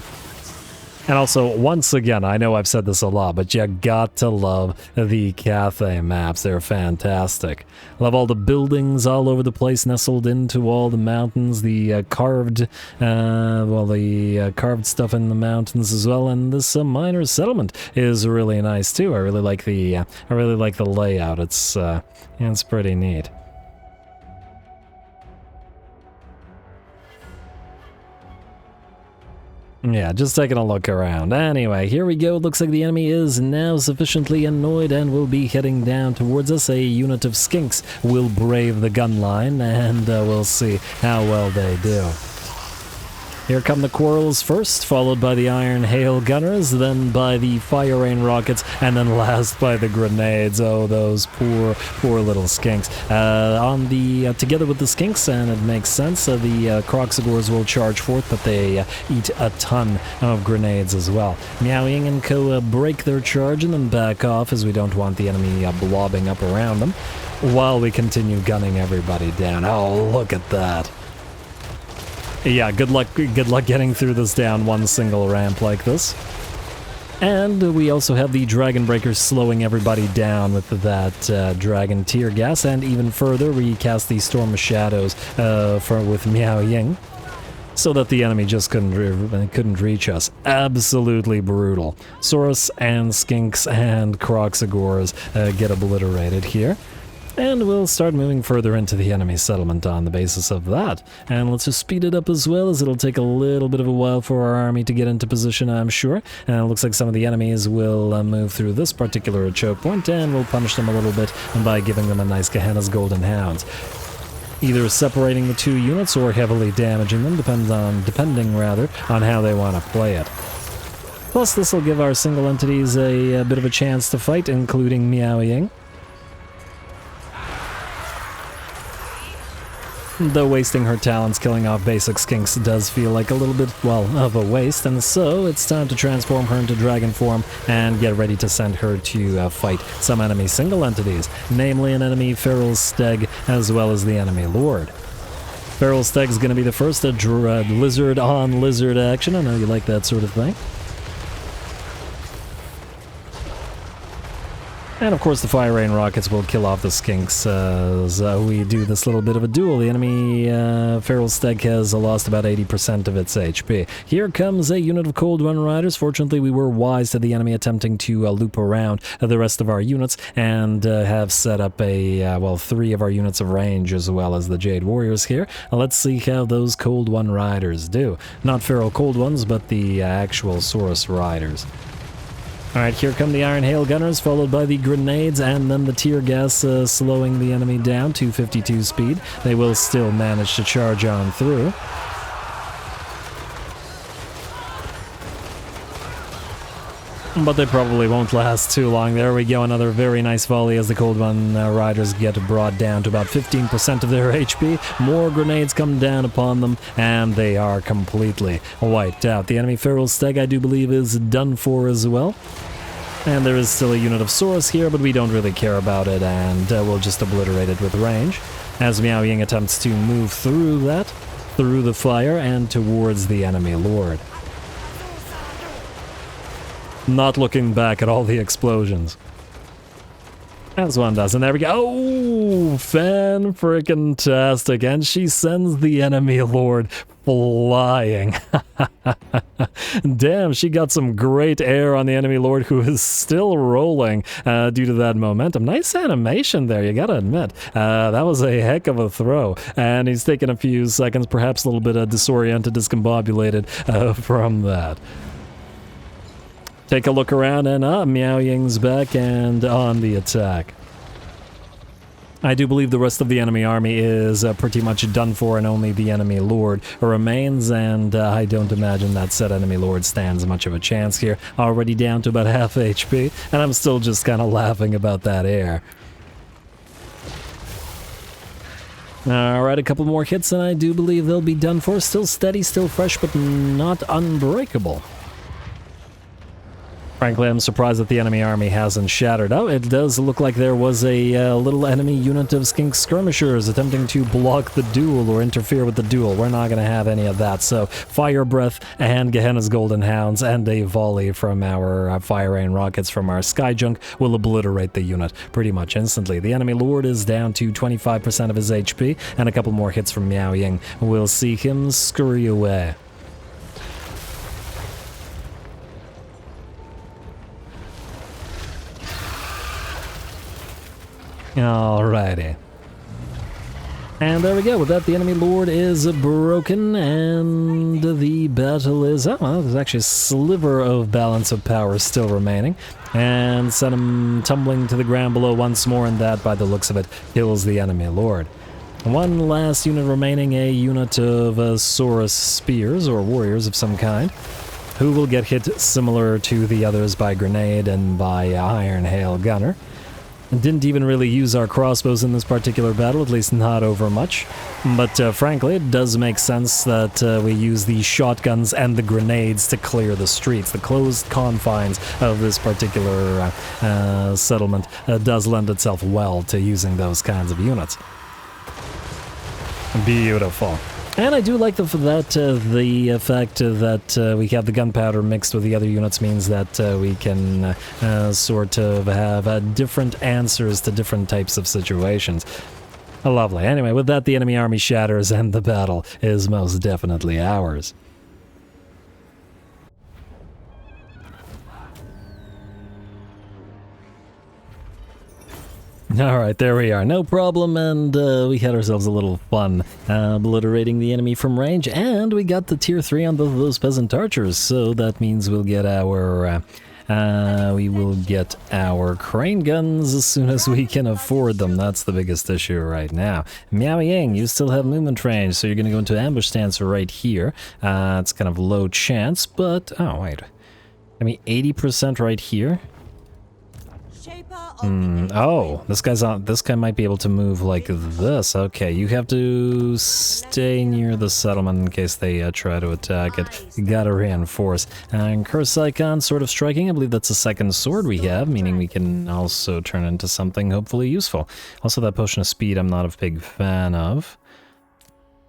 A: And also, once again, I know I've said this a lot, but you got to love the Cathay maps. They're fantastic. Love all the buildings all over the place, nestled into all the mountains, the carved stuff in the mountains as well. And this minor settlement is really nice too. I really like the layout. It's pretty neat. Yeah, just taking a look around. Anyway, here we go. Looks like the enemy is now sufficiently annoyed and will be heading down towards us. A unit of skinks will brave the gun line, and we'll see how well they do. Here come the quarrels first, followed by the iron hail gunners, then by the fire rain rockets, and then last by the grenades. Oh, those poor little skinks. Together with the skinks, and it makes sense, the Croxagores will charge forth, but they eat a ton of grenades as well. Miao Ying and co break their charge and then back off, as we don't want the enemy blobbing up around them, while we continue gunning everybody down. Oh, look at that. Yeah, good luck getting through this down one single ramp like this. And we also have the Dragon Breakers slowing everybody down with that Dragon Tear Gas, and even further, we cast the Storm of Shadows with Miao Ying, so that the enemy just couldn't reach us. Absolutely brutal. Saurus and Skinks and Croxagores get obliterated here. And we'll start moving further into the enemy settlement on the basis of that. And let's just speed it up as well, as it'll take a little bit of a while for our army to get into position, I'm sure. And it looks like some of the enemies will move through this particular choke point, and we'll punish them a little bit by giving them a nice Gehenna's Golden Hounds. Either separating the 2 units or heavily damaging them, depending on how they want to play it. Plus, this will give our single entities a bit of a chance to fight, including Miao Ying. Though wasting her talents killing off basic skinks does feel like a little bit, well, of a waste, and so it's time to transform her into dragon form and get ready to send her to fight some enemy single entities, namely an enemy Feral Steg as well as the enemy Lord. Feral Steg's going to be the first lizard on lizard action. I know you like that sort of thing. And of course the fire rain rockets will kill off the skinks as we do this little bit of a duel. The enemy Feral Steg has lost about 80% of its HP. Here comes a unit of Cold Run Riders. Fortunately, we were wise to the enemy attempting to loop around the rest of our units, and have set up 3 of our units of range as well as the Jade Warriors here. Let's see how those Cold One Riders do. Not Feral Cold Ones, but the actual Saurus Riders. Alright, here come the Iron Hail Gunners, followed by the Grenades, and then the Tear Gas slowing the enemy down to 52 speed. They will still manage to charge on through. But they probably won't last too long. There we go, another very nice volley as the Cold One Riders get brought down to about 15% of their HP. More grenades come down upon them, and they are completely wiped out. The enemy Feral Steg, I do believe, is done for as well. And there is still a unit of Saurus here, but we don't really care about it, and we'll just obliterate it with range, as Miao Ying attempts to move through the fire, and towards the enemy Lord. Not looking back at all the explosions. As one does, and there we go. Oh, fan-frickin-tastic. And she sends the enemy Lord flying. Damn, she got some great air on the enemy lord, who is still rolling due to that momentum. Nice animation there, you gotta admit. That was a heck of a throw, and he's taken a few seconds, perhaps a little bit disoriented, discombobulated from that. Take a look around, and Miao Ying's back and on the attack. I do believe the rest of the enemy army is pretty much done for, and only the enemy lord remains, and I don't imagine that said enemy lord stands much of a chance here. Already down to about half HP, and I'm still just kind of laughing about that air. Alright, a couple more hits, and I do believe they'll be done for. Still steady, still fresh, but not unbreakable. Frankly, I'm surprised that the enemy army hasn't shattered. Oh, it does look like there was a little enemy unit of skink skirmishers attempting to block the duel or interfere with the duel. We're not going to have any of that. So, Fire Breath and Gehenna's Golden Hounds and a volley from our Fire Rain rockets from our Sky Junk will obliterate the unit pretty much instantly. The enemy lord is down to 25% of his HP, and a couple more hits from Miao Ying will see him scurry away. Alrighty. And there we go. With that, the enemy lord is broken, and the battle is... Oh, well, there's actually a sliver of balance of power still remaining. And send him tumbling to the ground below once more, and that, by the looks of it, kills the enemy lord. One last unit remaining, a unit of Saurus spears, or warriors of some kind, who will get hit similar to the others by grenade and by iron hail gunner. Didn't even really use our crossbows in this particular battle, at least not over much. But frankly, it does make sense that we use the shotguns and the grenades to clear the streets. The closed confines of this particular settlement does lend itself well to using those kinds of units. Beautiful. And I do like the fact that we have the gunpowder mixed with the other units means that we can sort of have different answers to different types of situations. Lovely. Anyway, with that, the enemy army shatters, and the battle is most definitely ours. Alright, there we are. No problem, and we had ourselves a little fun obliterating the enemy from range, and we got the tier 3 on both of those peasant archers, so that means we'll get our crane guns as soon as we can afford them. That's the biggest issue right now. Miao Ying, you still have movement range, so you're going to go into ambush stance right here. It's kind of low chance, but... Oh, wait. I mean, 80% right here. Oh, this guy might be able to move like this. Okay, you have to stay near the settlement in case they try to attack it. You gotta reinforce. And Curse Icon, sort of striking. I believe that's a second sword we have, meaning we can also turn into something hopefully useful. Also, that Potion of Speed I'm not a big fan of.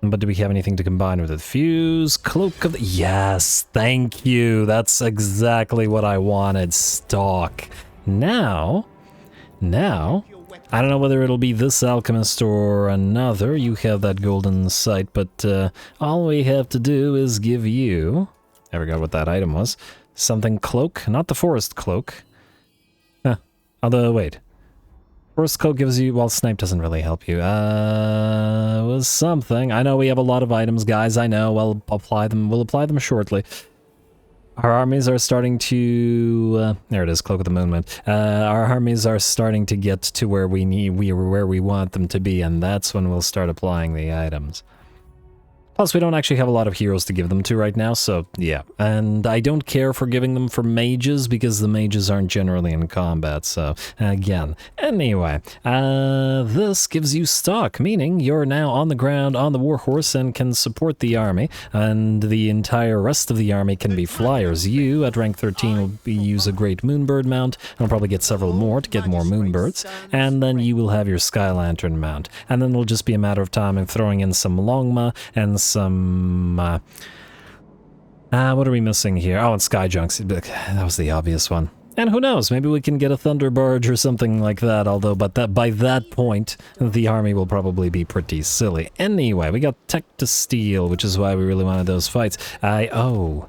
A: But do we have anything to combine with it? Fuse, Cloak of the... Yes, thank you. That's exactly what I wanted. Stock. Now, I don't know whether it'll be this Alchemist or another. You have that golden sight, but all we have to do is give you... I forgot what that item was. Something cloak, not the forest cloak. Although, wait. Forest cloak gives you... Well, snipe doesn't really help you. Was something. I know we have a lot of items, guys. I know. We'll apply them shortly. Our armies are starting to... there it is, Cloak of the Moonman. Our armies are starting to get to where where we want them to be, and that's when we'll start applying the items. Plus, we don't actually have a lot of heroes to give them to right now, so yeah. And I don't care for giving them for mages, because the mages aren't generally in combat, so again. Anyway, this gives you stock, meaning you're now on the ground on the warhorse and can support the army, and the entire rest of the army can be flyers. You, at rank 13, will use a Great Moonbird mount, and I'll probably get several more to get more Moonbirds, and then you will have your Sky Lantern mount. And then it'll just be a matter of time and throwing in some Longma and some, what are we missing here? Oh, and Sky Junks. That was the obvious one. And who knows, maybe we can get a Thunder Barge or something like that, although by that point, the army will probably be pretty silly. Anyway, we got Tech to Steal, which is why we really wanted those fights. The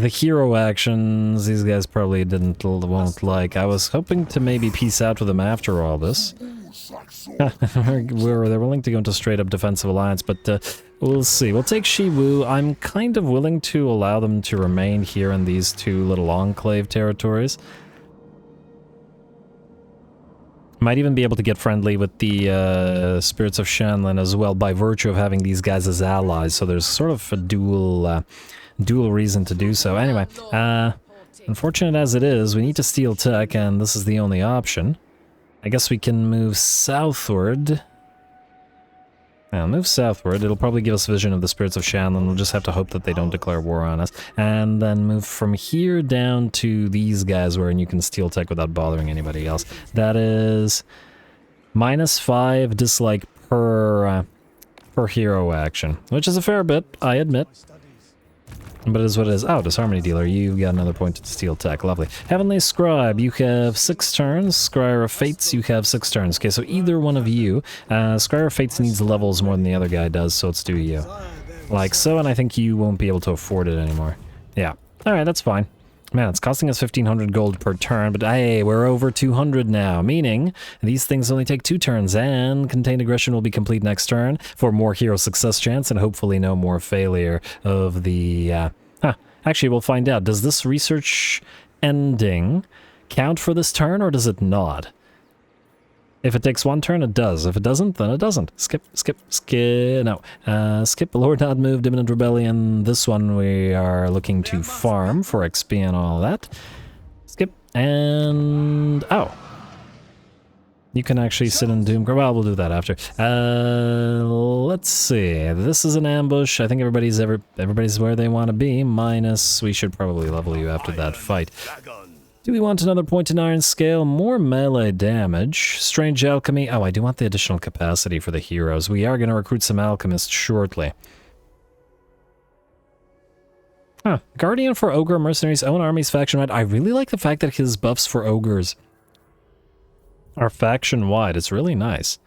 A: hero actions, these guys probably won't like. I was hoping to maybe peace out with them after all this. They're willing to go into straight up defensive alliance, but we'll see. We'll take Shiwu. I'm kind of willing to allow them to remain here in these two little enclave territories. Might even be able to get friendly with the Spirits of Shanlin as well by virtue of having these guys as allies, so there's sort of a dual reason to do so. Anyway, unfortunate as it is, we need to steal tech, and this is the only option. I guess we can move southward. Yeah, move southward. It'll probably give us vision of the Spirits of Shanlin. We'll just have to hope that they don't declare war on us. And then move from here down to these guys where you can steal tech without bothering anybody else. That is -5 dislike per hero action, which is a fair bit, I admit. But it is what it is. Oh, Disharmony Dealer, you've got another point to steal tech. Lovely. Heavenly Scribe, you have 6 turns. Scryer of Fates, you have 6 turns. Okay, so either one of you. Scryer of Fates needs levels more than the other guy does, so let's do you. Like so, and I think you won't be able to afford it anymore. Yeah. Alright, that's fine. Man, it's costing us 1,500 gold per turn, but hey, we're over 200 now, meaning these things only take 2 turns, and Contained Aggression will be complete next turn for more hero success chance, and hopefully no more failure of the... Actually, we'll find out. Does this research ending count for this turn, or does it not? If it takes 1 turn, it does. If it doesn't, then it doesn't. Skip. No. Skip. Lord Not Moved, Imminent Rebellion. This one we are looking to farm for XP and all that. Skip. And... oh. You can actually sit in Doom. Well, we'll do that after. Let's see. This is an ambush. I think everybody's where they want to be. Minus, we should probably level you after that fight. Do we want another point in Iron Scale? More melee damage. Strange Alchemy. Oh, I do want the additional capacity for the heroes. We are going to recruit some Alchemists shortly. Huh. Guardian for Ogre, Mercenaries, own armies, faction wide. I really like the fact that his buffs for Ogres are faction wide. It's really nice.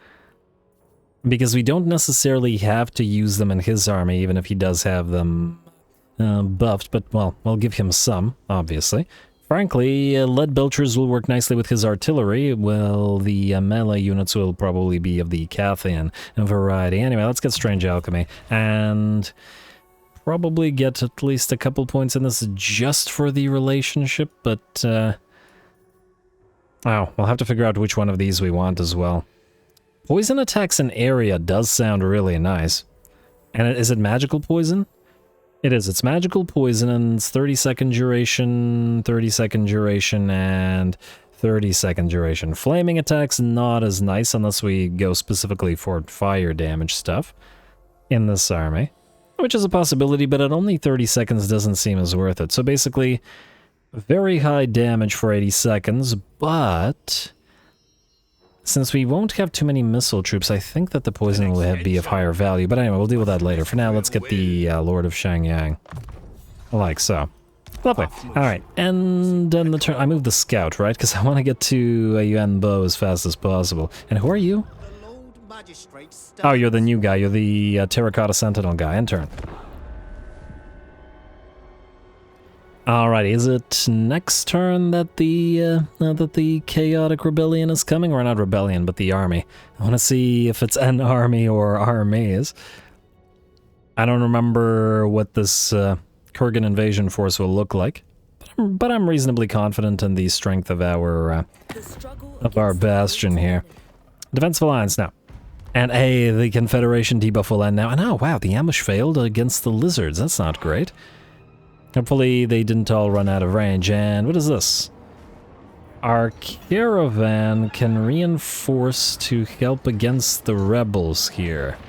A: Because we don't necessarily have to use them in his army, even if he does have them buffed. But, well, we'll give him some, obviously. Frankly, lead belchers will work nicely with his artillery. Well, the melee units will probably be of the Cathayan variety. Anyway, let's get Strange Alchemy. And probably get at least a couple points in this just for the relationship, but... oh, we'll have to figure out which one of these we want as well. Poison attacks in area does sound really nice. And is it magical poison? It is. It's magical poison, and it's 30-second duration, 30-second duration, and 30-second duration. Flaming attacks not as nice unless we go specifically for fire damage stuff in this army, which is a possibility, but at only 30 seconds doesn't seem as worth it. So basically, very high damage for 80 seconds, but since we won't have too many missile troops, I think that the poison will be of higher value. But anyway, we'll deal with that later. For now, let's get the Lord of Shangyang. Like so. Lovely. Alright, and then the turn... I moved the scout, right? Because I want to get to Yuan Bo as fast as possible. And who are you? Oh, you're the new guy. You're the Terracotta Sentinel guy. End turn. Alrighty, is it next turn that the Chaotic Rebellion is coming? Or not Rebellion, but the army. I want to see if it's an army or armies. I don't remember what this Kurgan invasion force will look like, but I'm reasonably confident in the strength of our bastion here. Defensive Alliance now. And hey, the Confederation debuff will end now. And oh wow, the ambush failed against the lizards. That's not great. Hopefully they didn't all run out of range. And what is this? Our Caravan can reinforce to help against the rebels here.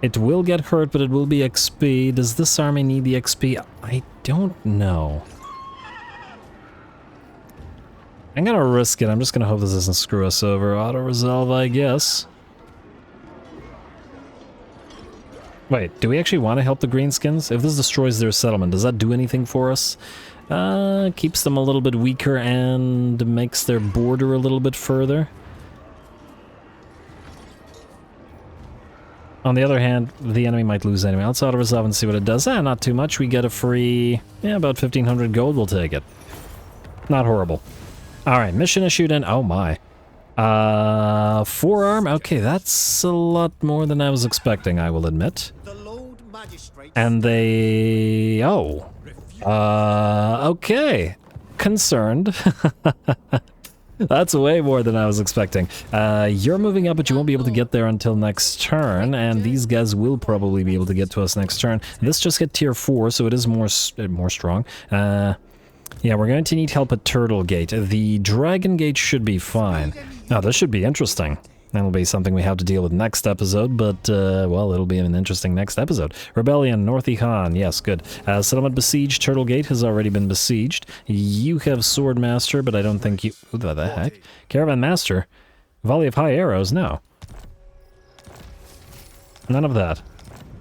A: It will get hurt, but it will be XP. Does this army need the XP? I don't know. I'm gonna risk it. I'm just gonna hope this doesn't screw us over. Auto-resolve, I guess. Wait, do we actually want to help the Greenskins? If this destroys their settlement, does that do anything for us? Keeps them a little bit weaker and makes their border a little bit further. On the other hand, the enemy might lose anyway. Let's auto-resolve and see what it does. Not too much. We get a free... yeah, about 1,500 gold. We'll take it. Not horrible. Alright, mission issued in... oh my. Forearm? Okay, that's a lot more than I was expecting, I will admit. And they... oh. Okay. Concerned. That's way more than I was expecting. You're moving up, but you won't be able to get there until next turn, and these guys will probably be able to get to us next turn. This just hit tier 4, so it is more strong. Yeah, we're going to need help at Turtle Gate. The Dragon Gate should be fine. Now, this should be interesting. That'll be something we have to deal with next episode, but, well, it'll be an interesting next episode. Rebellion, North Han, yes, good. Settlement besieged, Turtle Gate has already been besieged. You have Sword Master, but I don't think you... what the heck? Caravan Master? Volley of High Arrows? No. None of that.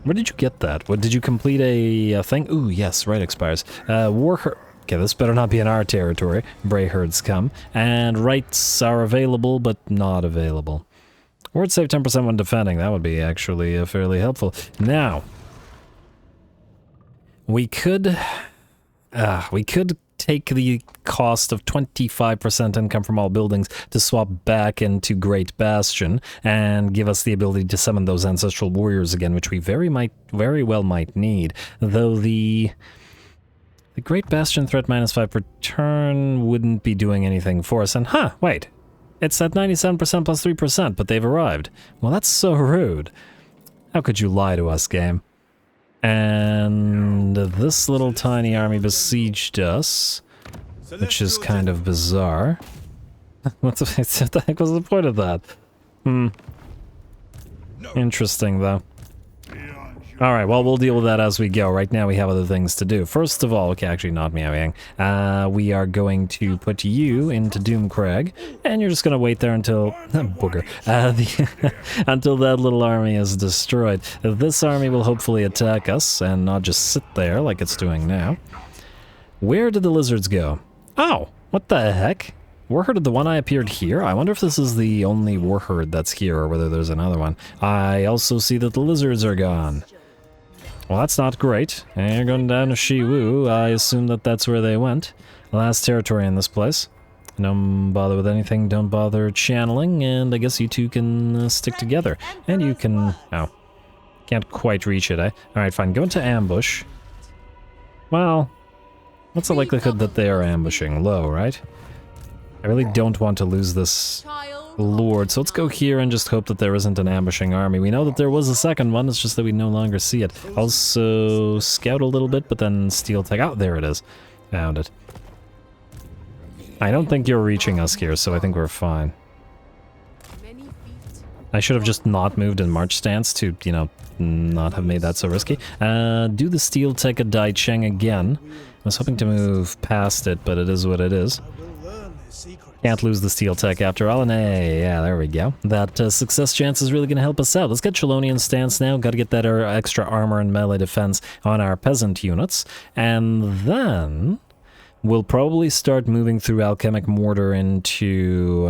A: Where did you get that? What, did you complete a thing? Ooh, yes, right, expires. Warher... okay, this better not be in our territory. Brayherds come. And rights are available, but not available. Word save 10% when defending. That would be actually fairly helpful. Now, we could take the cost of 25% income from all buildings to swap back into Great Bastion and give us the ability to summon those ancestral warriors again, which we very well might need. Though the Great Bastion threat -5 per turn wouldn't be doing anything for us. And wait. It's at 97% plus 3%, but they've arrived. Well, that's so rude. How could you lie to us, game? And this little tiny army besieged us, which is kind of bizarre. What the heck was the point of that? Interesting, though. Alright, well, we'll deal with that as we go. Right now we have other things to do. First of all, okay, actually not Miao Ying. We are going to put you into Doomcrag, and you're just going to wait there until... booger. Until that little army is destroyed. This army will hopefully attack us, and not just sit there like it's doing now. Where did the lizards go? Oh, what the heck? Warherd of the one eye appeared here? I wonder if this is the only Warherd that's here, or whether there's another one. I also see that the lizards are gone. Well, that's not great. And you're going down to Shiwu. I assume that that's where they went. Last territory in this place. Don't bother with anything, don't bother channeling, and I guess you two can stick together. And you can... oh. Can't quite reach it, eh? Alright, fine. Go into ambush. Well, what's the likelihood that they are ambushing? Low, right? I really don't want to lose this lord, so let's go here and just hope that there isn't an ambushing army. We know that there was a second one, it's just that we no longer see it. Also, scout a little bit, but then steel tech. Oh, there it is. Found it. I don't think you're reaching us here, so I think we're fine. I should have just not moved in march stance to, you know, not have made that so risky. Do the steel tech at Dai Cheng again. I was hoping to move past it, but it is what it is. Can't lose the steel tech after all, and hey, yeah, there we go. That success chance is really going to help us out. Let's get Chelonian stance now. Got to get that extra armor and melee defense on our peasant units, and then we'll probably start moving through alchemic mortar into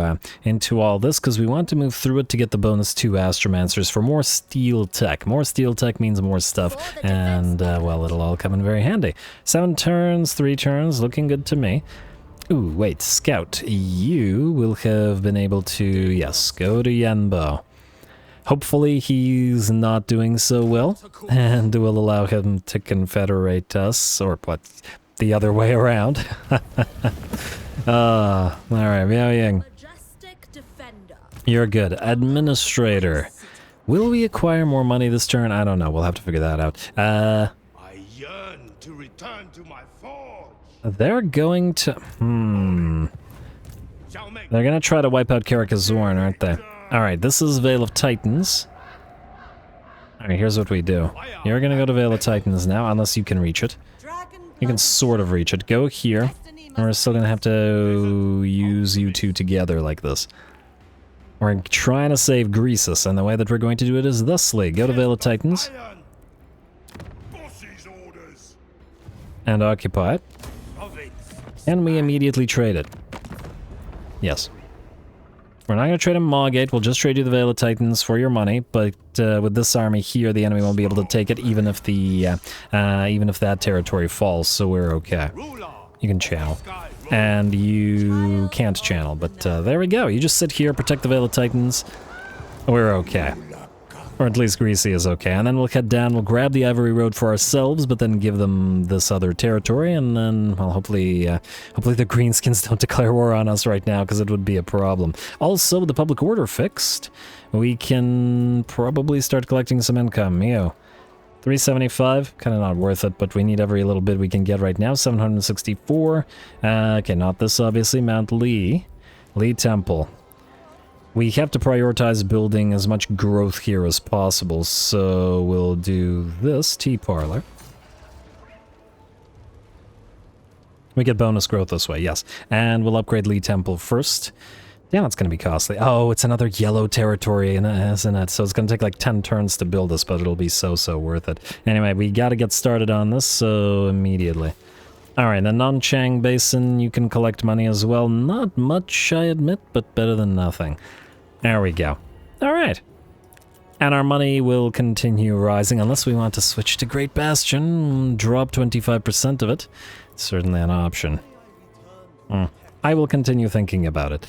A: all this, because we want to move through it to get the bonus 2 Astromancers for more steel tech. More steel tech means more stuff, and well, it'll all come in very handy. 7 turns, 3 turns, looking good to me. Ooh, wait, Scout, you will have been able to, yes, go to Yanbo. Hopefully he's not doing so well, and will allow him to confederate us, or what, the other way around. Alright, Miao Ying. You're good. Administrator. Will we acquire more money this turn? I don't know, we'll have to figure that out.
D: I yearn to return to my forge.
A: They're going to... They're going to try to wipe out Karakazorn, aren't they? Alright, this is Veil of Titans. Alright, here's what we do. You're going to go to Veil of Titans now, unless you can reach it. You can sort of reach it. Go here, and we're still going to have to use you two together like this. We're trying to save Greasus, and the way that we're going to do it is thusly. Go to Veil of Titans. And occupy it.
D: province.
A: Can we immediately trade it? Yes. We're not going to trade a Maugate, we'll just trade you the Veil of Titans for your money, but with this army here, the enemy won't be able to take it even if that territory falls, so we're okay. You can channel. And you can't channel, but there we go. You just sit here, protect the Veil of Titans. We're okay. Or at least Greasy is okay. And then we'll head down, we'll grab the Ivory Road for ourselves, but then give them this other territory, and then, well, hopefully the Greenskins don't declare war on us right now, because it would be a problem. Also, with the public order fixed, we can probably start collecting some income. Yo. 375, kind of not worth it, but we need every little bit we can get right now. 764. Okay, not this, obviously. Mount Lee. Lee Temple. We have to prioritize building as much growth here as possible, so we'll do this tea parlor. We get bonus growth this way, yes. And we'll upgrade Lee Temple first. Yeah, it's going to be costly. Oh, it's another yellow territory, isn't it? So it's going to take like 10 turns to build this, but it'll be so worth it. Anyway, we got to get started on this, so immediately. Alright, the Nanchang Basin, you can collect money as well. Not much, I admit, but better than nothing. There we go. Alright. And our money will continue rising unless we want to switch to Great Bastion, drop 25% of it. It's certainly an option. I will continue thinking about it.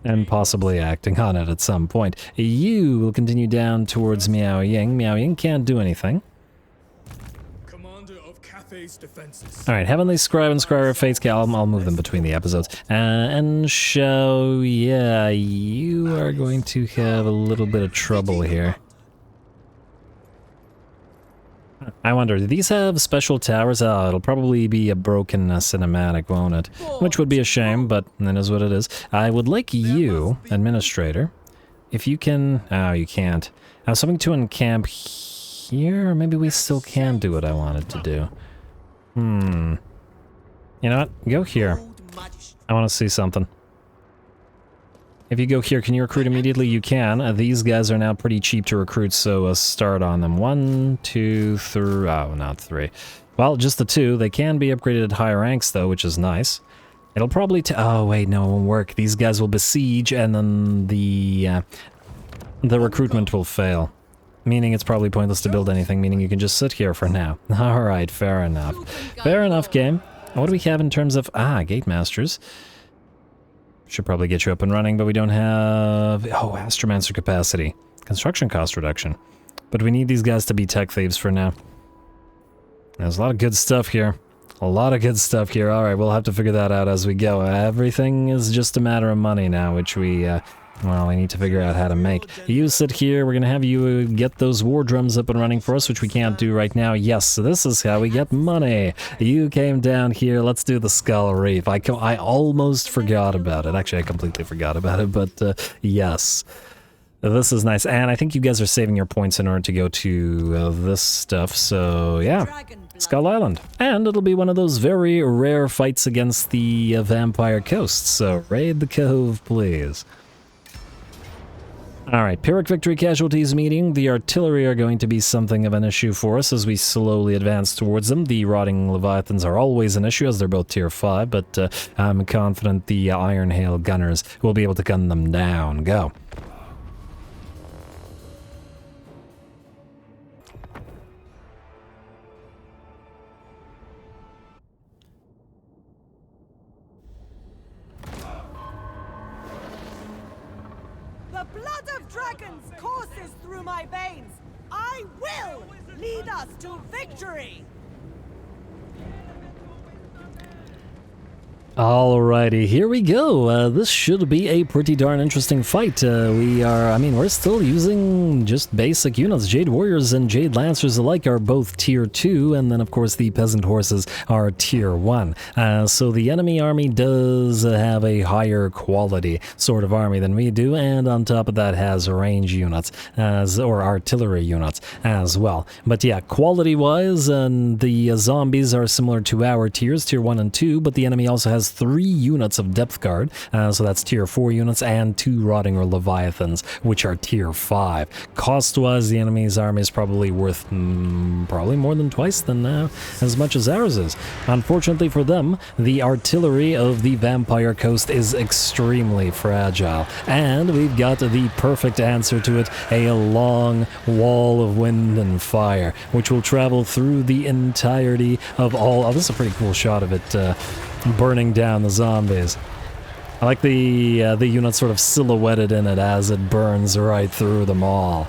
A: And possibly acting on it at some point. You will continue down towards Miao Ying. Miao Ying can't do anything.
C: Commander of Cathay's defenses.
A: Alright, Heavenly Scribe and Scribe of Fates. I'll move them between the episodes. And Shao, yeah, you are going to have a little bit of trouble here. I wonder, do these have special towers? Oh, it'll probably be a broken cinematic, won't it? Which would be a shame, but that is what it is. I would like you, Administrator, if you can... Oh, you can't. I was hoping to encamp here, or maybe we still can do what I wanted to do. You know what? Go here. I want to see something. If you go here, can you recruit immediately? You can. These guys are now pretty cheap to recruit, so start on them. 1, 2, 3... Oh, not 3. Well, just the 2. They can be upgraded at higher ranks, though, which is nice. It'll probably... Oh, wait, no, it won't work. These guys will besiege, and then the recruitment will fail. Meaning it's probably pointless to build anything, meaning you can just sit here for now. Alright, fair enough. Fair enough, game. What do we have in terms of... Gate Masters. Should probably get you up and running, but we don't have... Oh, Astromancer capacity. Construction cost reduction. But we need these guys to be tech thieves for now. There's a lot of good stuff here. A lot of good stuff here. Alright, we'll have to figure that out as we go. Everything is just a matter of money now, which we... Well, we need to figure out how to make. You sit here, we're gonna have you get those war drums up and running for us, which we can't do right now. Yes, so this is how we get money. You came down here, let's do the Skull Reef. I almost forgot about it. Actually, I completely forgot about it, but yes. This is nice, and I think you guys are saving your points in order to go to this stuff, so yeah. Skull Island. And it'll be one of those very rare fights against the Vampire Coast, so raid the cove, please. Alright, Pyrrhic Victory Casualties meeting. The artillery are going to be something of an issue for us as we slowly advance towards them. The Rotting Leviathans are always an issue as they're both tier 5, but I'm confident the Iron Hail Gunners will be able to gun them down. Go.
E: The blood of dragons courses through my veins. I will lead us to victory.
A: Alrighty, here we go. This should be a pretty darn interesting fight. We're still using just basic units. Jade Warriors and Jade Lancers alike are both tier 2, and then of course the Peasant Horses are tier 1. So the enemy army does have a higher quality sort of army than we do, and on top of that has range units, or artillery units as well. But yeah, quality-wise, the zombies are similar to our tiers, tier 1 and 2, but the enemy also has has 3 units of depth guard, so that's tier 4 units, and 2 rotting or leviathans, which are tier 5. Cost-wise, the enemy's army is probably worth probably more than twice than as much as ours is. Unfortunately for them, the artillery of the Vampire Coast is extremely fragile, and we've got the perfect answer to it, a long wall of wind and fire, which will travel through the entirety of all... Oh, this is a pretty cool shot of it burning down the zombies. I like the unit sort of silhouetted in it as it burns right through them all.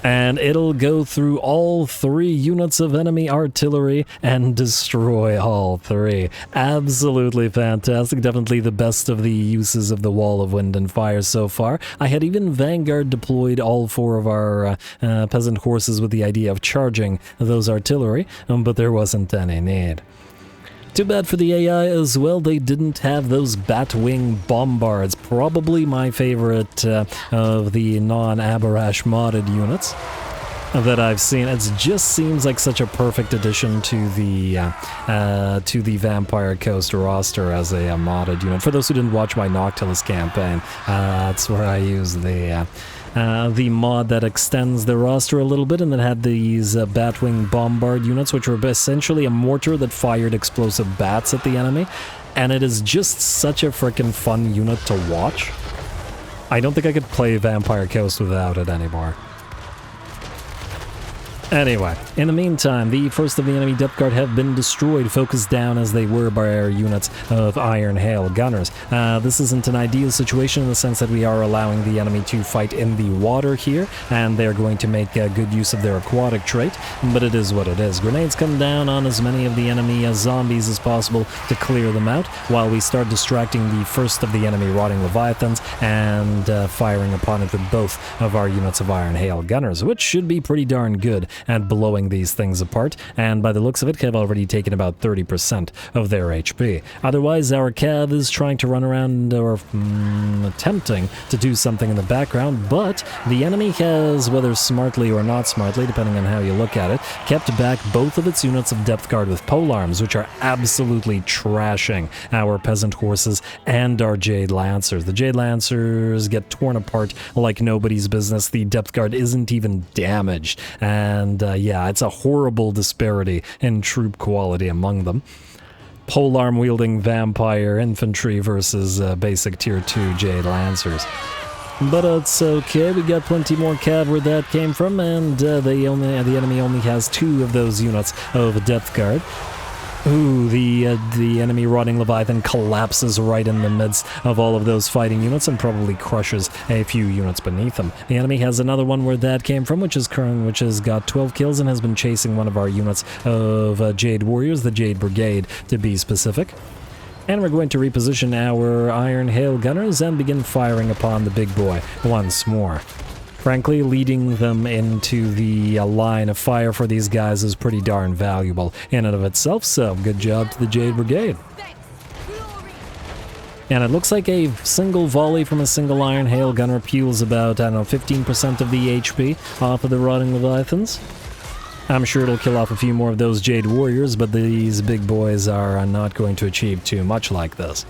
A: And it'll go through all 3 units of enemy artillery and destroy all 3. Absolutely fantastic. Definitely the best of the uses of the Wall of Wind and Fire so far. I had even Vanguard deployed all 4 of our peasant horses with the idea of charging those artillery, but there wasn't any need. Too bad for the AI as well, they didn't have those Batwing Bombards, probably my favorite of the non-Abarash modded units that I've seen. It just seems like such a perfect addition to the Vampire Coast roster as a modded unit. For those who didn't watch my Noctilus campaign, that's where I use the mod that extends the roster a little bit, and then had these Batwing Bombard units, which were essentially a mortar that fired explosive bats at the enemy, and it is just such a freaking fun unit to watch. I don't think I could play Vampire Coast without it anymore. Anyway, in the meantime, the first of the enemy depth guard have been destroyed, focused down as they were by our units of Iron Hail Gunners. This isn't an ideal situation in the sense that we are allowing the enemy to fight in the water here, and they're going to make good use of their aquatic trait, but it is what it is. Grenades come down on as many of the enemy zombies as possible to clear them out, while we start distracting the first of the enemy Rotting Leviathans and firing upon it with both of our units of Iron Hail Gunners, which should be pretty darn good at blowing these things apart, and by the looks of it, have already taken about 30% of their HP. Otherwise, our Cav is trying to run around, or attempting to do something in the background, but the enemy has, whether smartly or not smartly, depending on how you look at it, kept back both of its units of depth guard with polearms, which are absolutely trashing our peasant horses and our Jade Lancers. The Jade Lancers get torn apart like nobody's business. The depth guard isn't even damaged, and yeah, it's a horrible disparity in troop quality among them. Polearm wielding vampire infantry versus basic tier 2 Jade Lancers. But it's okay, we got plenty more cav where that came from, and the enemy only has 2 of those units of depth guard. Ooh, the enemy Rotting Leviathan collapses right in the midst of all of those fighting units and probably crushes a few units beneath them. The enemy has another one where that came from, which has got 12 kills and has been chasing one of our units of Jade Warriors, the Jade Brigade to be specific. And we're going to reposition our Iron Hail Gunners and begin firing upon the big boy once more. Frankly, leading them into the line of fire for these guys is pretty darn valuable in and of itself, so good job to the Jade Brigade. And it looks like a single volley from a single Iron Hail Gunner peels about, I don't know, 15% of the HP off of the Rotting Leviathans. I'm sure it'll kill off a few more of those Jade Warriors, but these big boys are not going to achieve too much like this.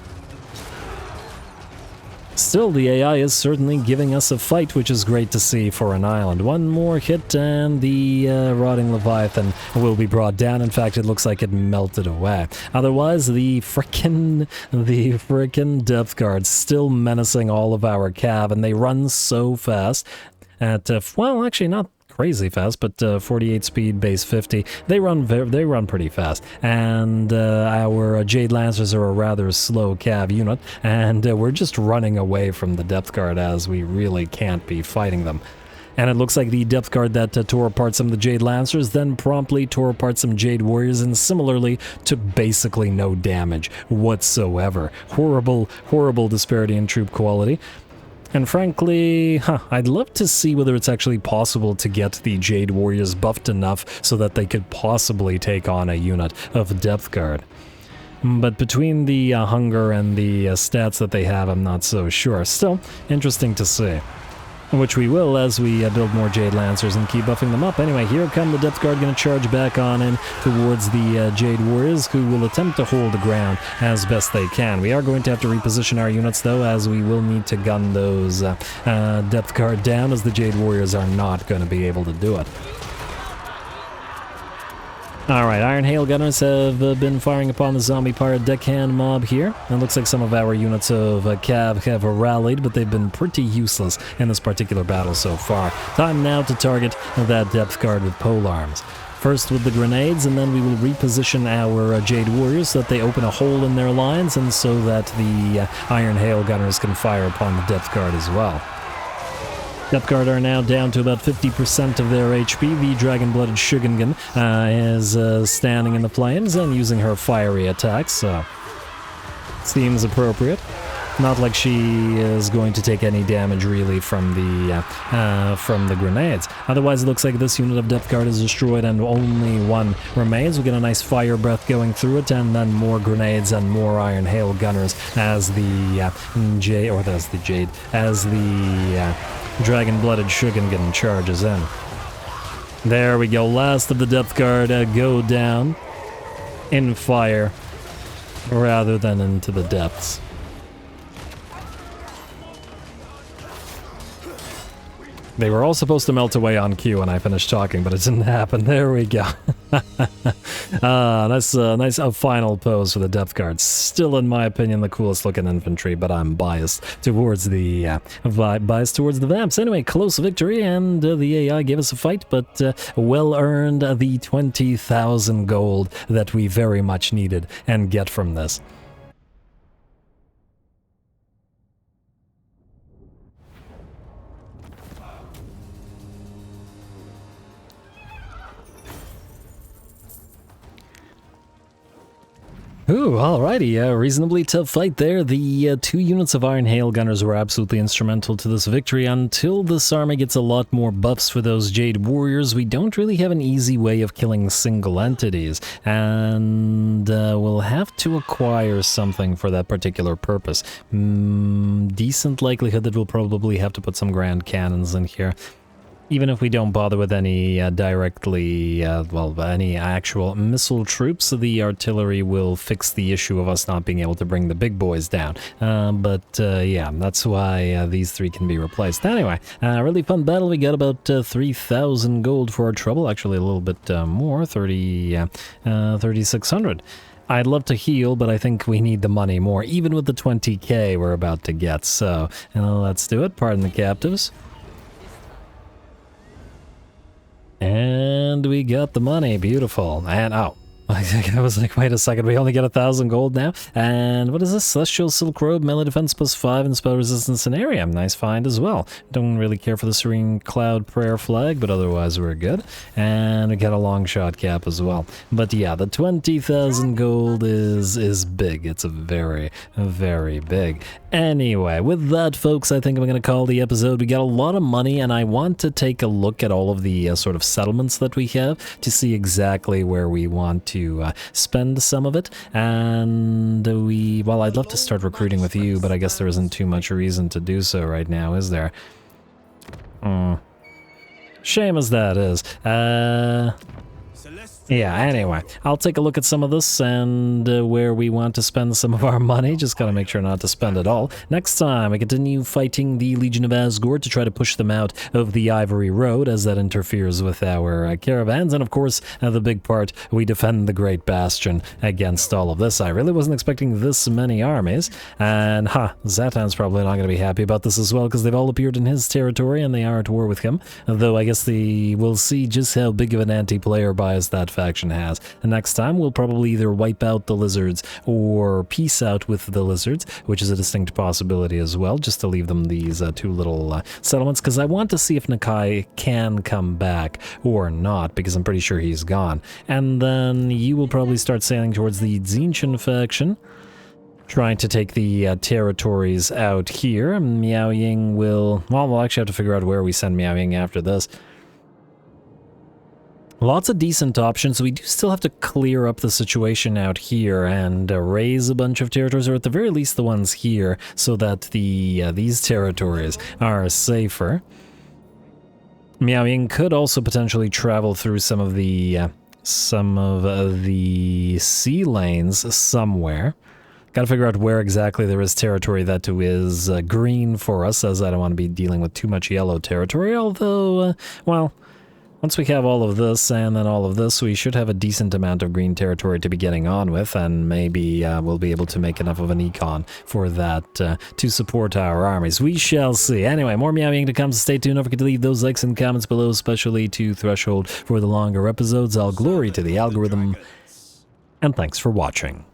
A: Still, the AI is certainly giving us a fight, which is great to see for an island. One more hit and the Rotting Leviathan will be brought down. In fact, it looks like it melted away. Otherwise, the frickin' depth guards still menacing all of our cav, and they run so fast at, well, actually not crazy fast, but 48 speed, base 50. They run pretty fast, and our Jade Lancers are a rather slow cav unit, and we're just running away from the depth guard as we really can't be fighting them. And it looks like the depth guard that tore apart some of the Jade Lancers then promptly tore apart some Jade Warriors, and similarly took basically no damage whatsoever. Horrible disparity in troop quality. And frankly, I'd love to see whether it's actually possible to get the Jade Warriors buffed enough so that they could possibly take on a unit of depth guard. But between the hunger and the stats that they have, I'm not so sure. Still, interesting to see. Which we will as we build more Jade Lancers and keep buffing them up. Anyway, here come the Depth Guard, going to charge back on in towards the Jade Warriors, who will attempt to hold the ground as best they can. We are going to have to reposition our units, though, as we will need to gun those Depth Guard down, as the Jade Warriors are not going to be able to do it. Alright, Iron Hail Gunners have been firing upon the zombie pirate deckhand mob here. It looks like some of our units of Cav have rallied, but they've been pretty useless in this particular battle so far. Time now to target that depth guard with polearms. First with the grenades, and then we will reposition our Jade Warriors so that they open a hole in their lines, and so that the Iron Hail Gunners can fire upon the depth guard as well. Depth Guard are now down to about 50% of their HP. The Dragon-Blooded Shugengan is standing in the flames and using her fiery attacks, so seems appropriate. Not like she is going to take any damage really from the grenades. Otherwise, it looks like this unit of Depth Guard is destroyed and only one remains. We get a nice fire breath going through it, and then more grenades and more Iron Hail Gunners as the Dragon-Blooded Shugengan charges in. There we go, last of the Depth Guard go down in fire rather than into the depths. They were all supposed to melt away on cue when I finished talking, but it didn't happen. There we go. That's a nice final pose for the Depth Guard. Still, in my opinion, the coolest looking infantry, but I'm biased towards the Vamps. Anyway, close victory, and the AI gave us a fight, but well earned the 20,000 gold that we very much needed and get from this. Ooh, alrighty, reasonably tough fight there. The 2 units of Iron Hail Gunners were absolutely instrumental to this victory. Until this army gets a lot more buffs for those Jade Warriors, we don't really have an easy way of killing single entities, and we'll have to acquire something for that particular purpose. Decent likelihood that we'll probably have to put some Grand Cannons in here. Even if we don't bother with any any actual missile troops, the artillery will fix the issue of us not being able to bring the big boys down. Yeah, that's why these 3 can be replaced. Anyway, really fun battle. We got about 3,000 gold for our trouble. Actually, a little bit more, 3,600. I'd love to heal, but I think we need the money more, even with the 20k we're about to get. So, let's do it. Pardon the captives. And we got the money, beautiful. And oh, I was like, wait a second, we only get 1,000 gold now? And what is this? Celestial Silk Robe, melee defense +5, and spell resistance in area. Nice find as well. Don't really care for the Serene Cloud Prayer Flag, but otherwise we're good. And we got a long shot cap as well. But yeah, the 20,000 gold is big. It's a very, very big. Anyway, with that, folks, I think I'm going to call the episode. We got a lot of money, and I want to take a look at all of the sort of settlements that we have to see exactly where we want to spend some of it. And well, I'd love to start recruiting with you, but I guess there isn't too much reason to do so right now, is there? Shame as that is. Yeah, anyway, I'll take a look at some of this and where we want to spend some of our money. Just gotta make sure not to spend it all. Next time, I continue fighting the Legion of Asgore to try to push them out of the Ivory Road, as that interferes with our caravans. And of course, the big part, we defend the Great Bastion against all of this. I really wasn't expecting this many armies. And Zatan's probably not going to be happy about this as well, because they've all appeared in his territory and they are at war with him. Though I guess we'll see just how big of an anti-player bias that faction has. And next time, we'll probably either wipe out the lizards or peace out with the lizards, which is a distinct possibility as well, just to leave them these 2 little settlements, because I want to see if Nakai can come back or not, because I'm pretty sure he's gone. And then you will probably start sailing towards the Xinshan faction, trying to take the territories out here. Miao Ying will... Well, we'll actually have to figure out where we send Miao Ying after this. Lots of decent options. We do still have to clear up the situation out here and raise a bunch of territories, or at the very least the ones here, so that these territories are safer. Miao Ying could also potentially travel through some of the sea lanes somewhere. Gotta figure out where exactly there is territory that is green for us, as I don't want to be dealing with too much yellow territory, although, well, once we have all of this and then all of this, we should have a decent amount of green territory to be getting on with, and maybe we'll be able to make enough of an econ for that to support our armies. We shall see. Anyway, more Miao Ying to come, so stay tuned. Don't forget to leave those likes and comments below, especially to Threshold for the longer episodes. All glory to the algorithm, and thanks for watching.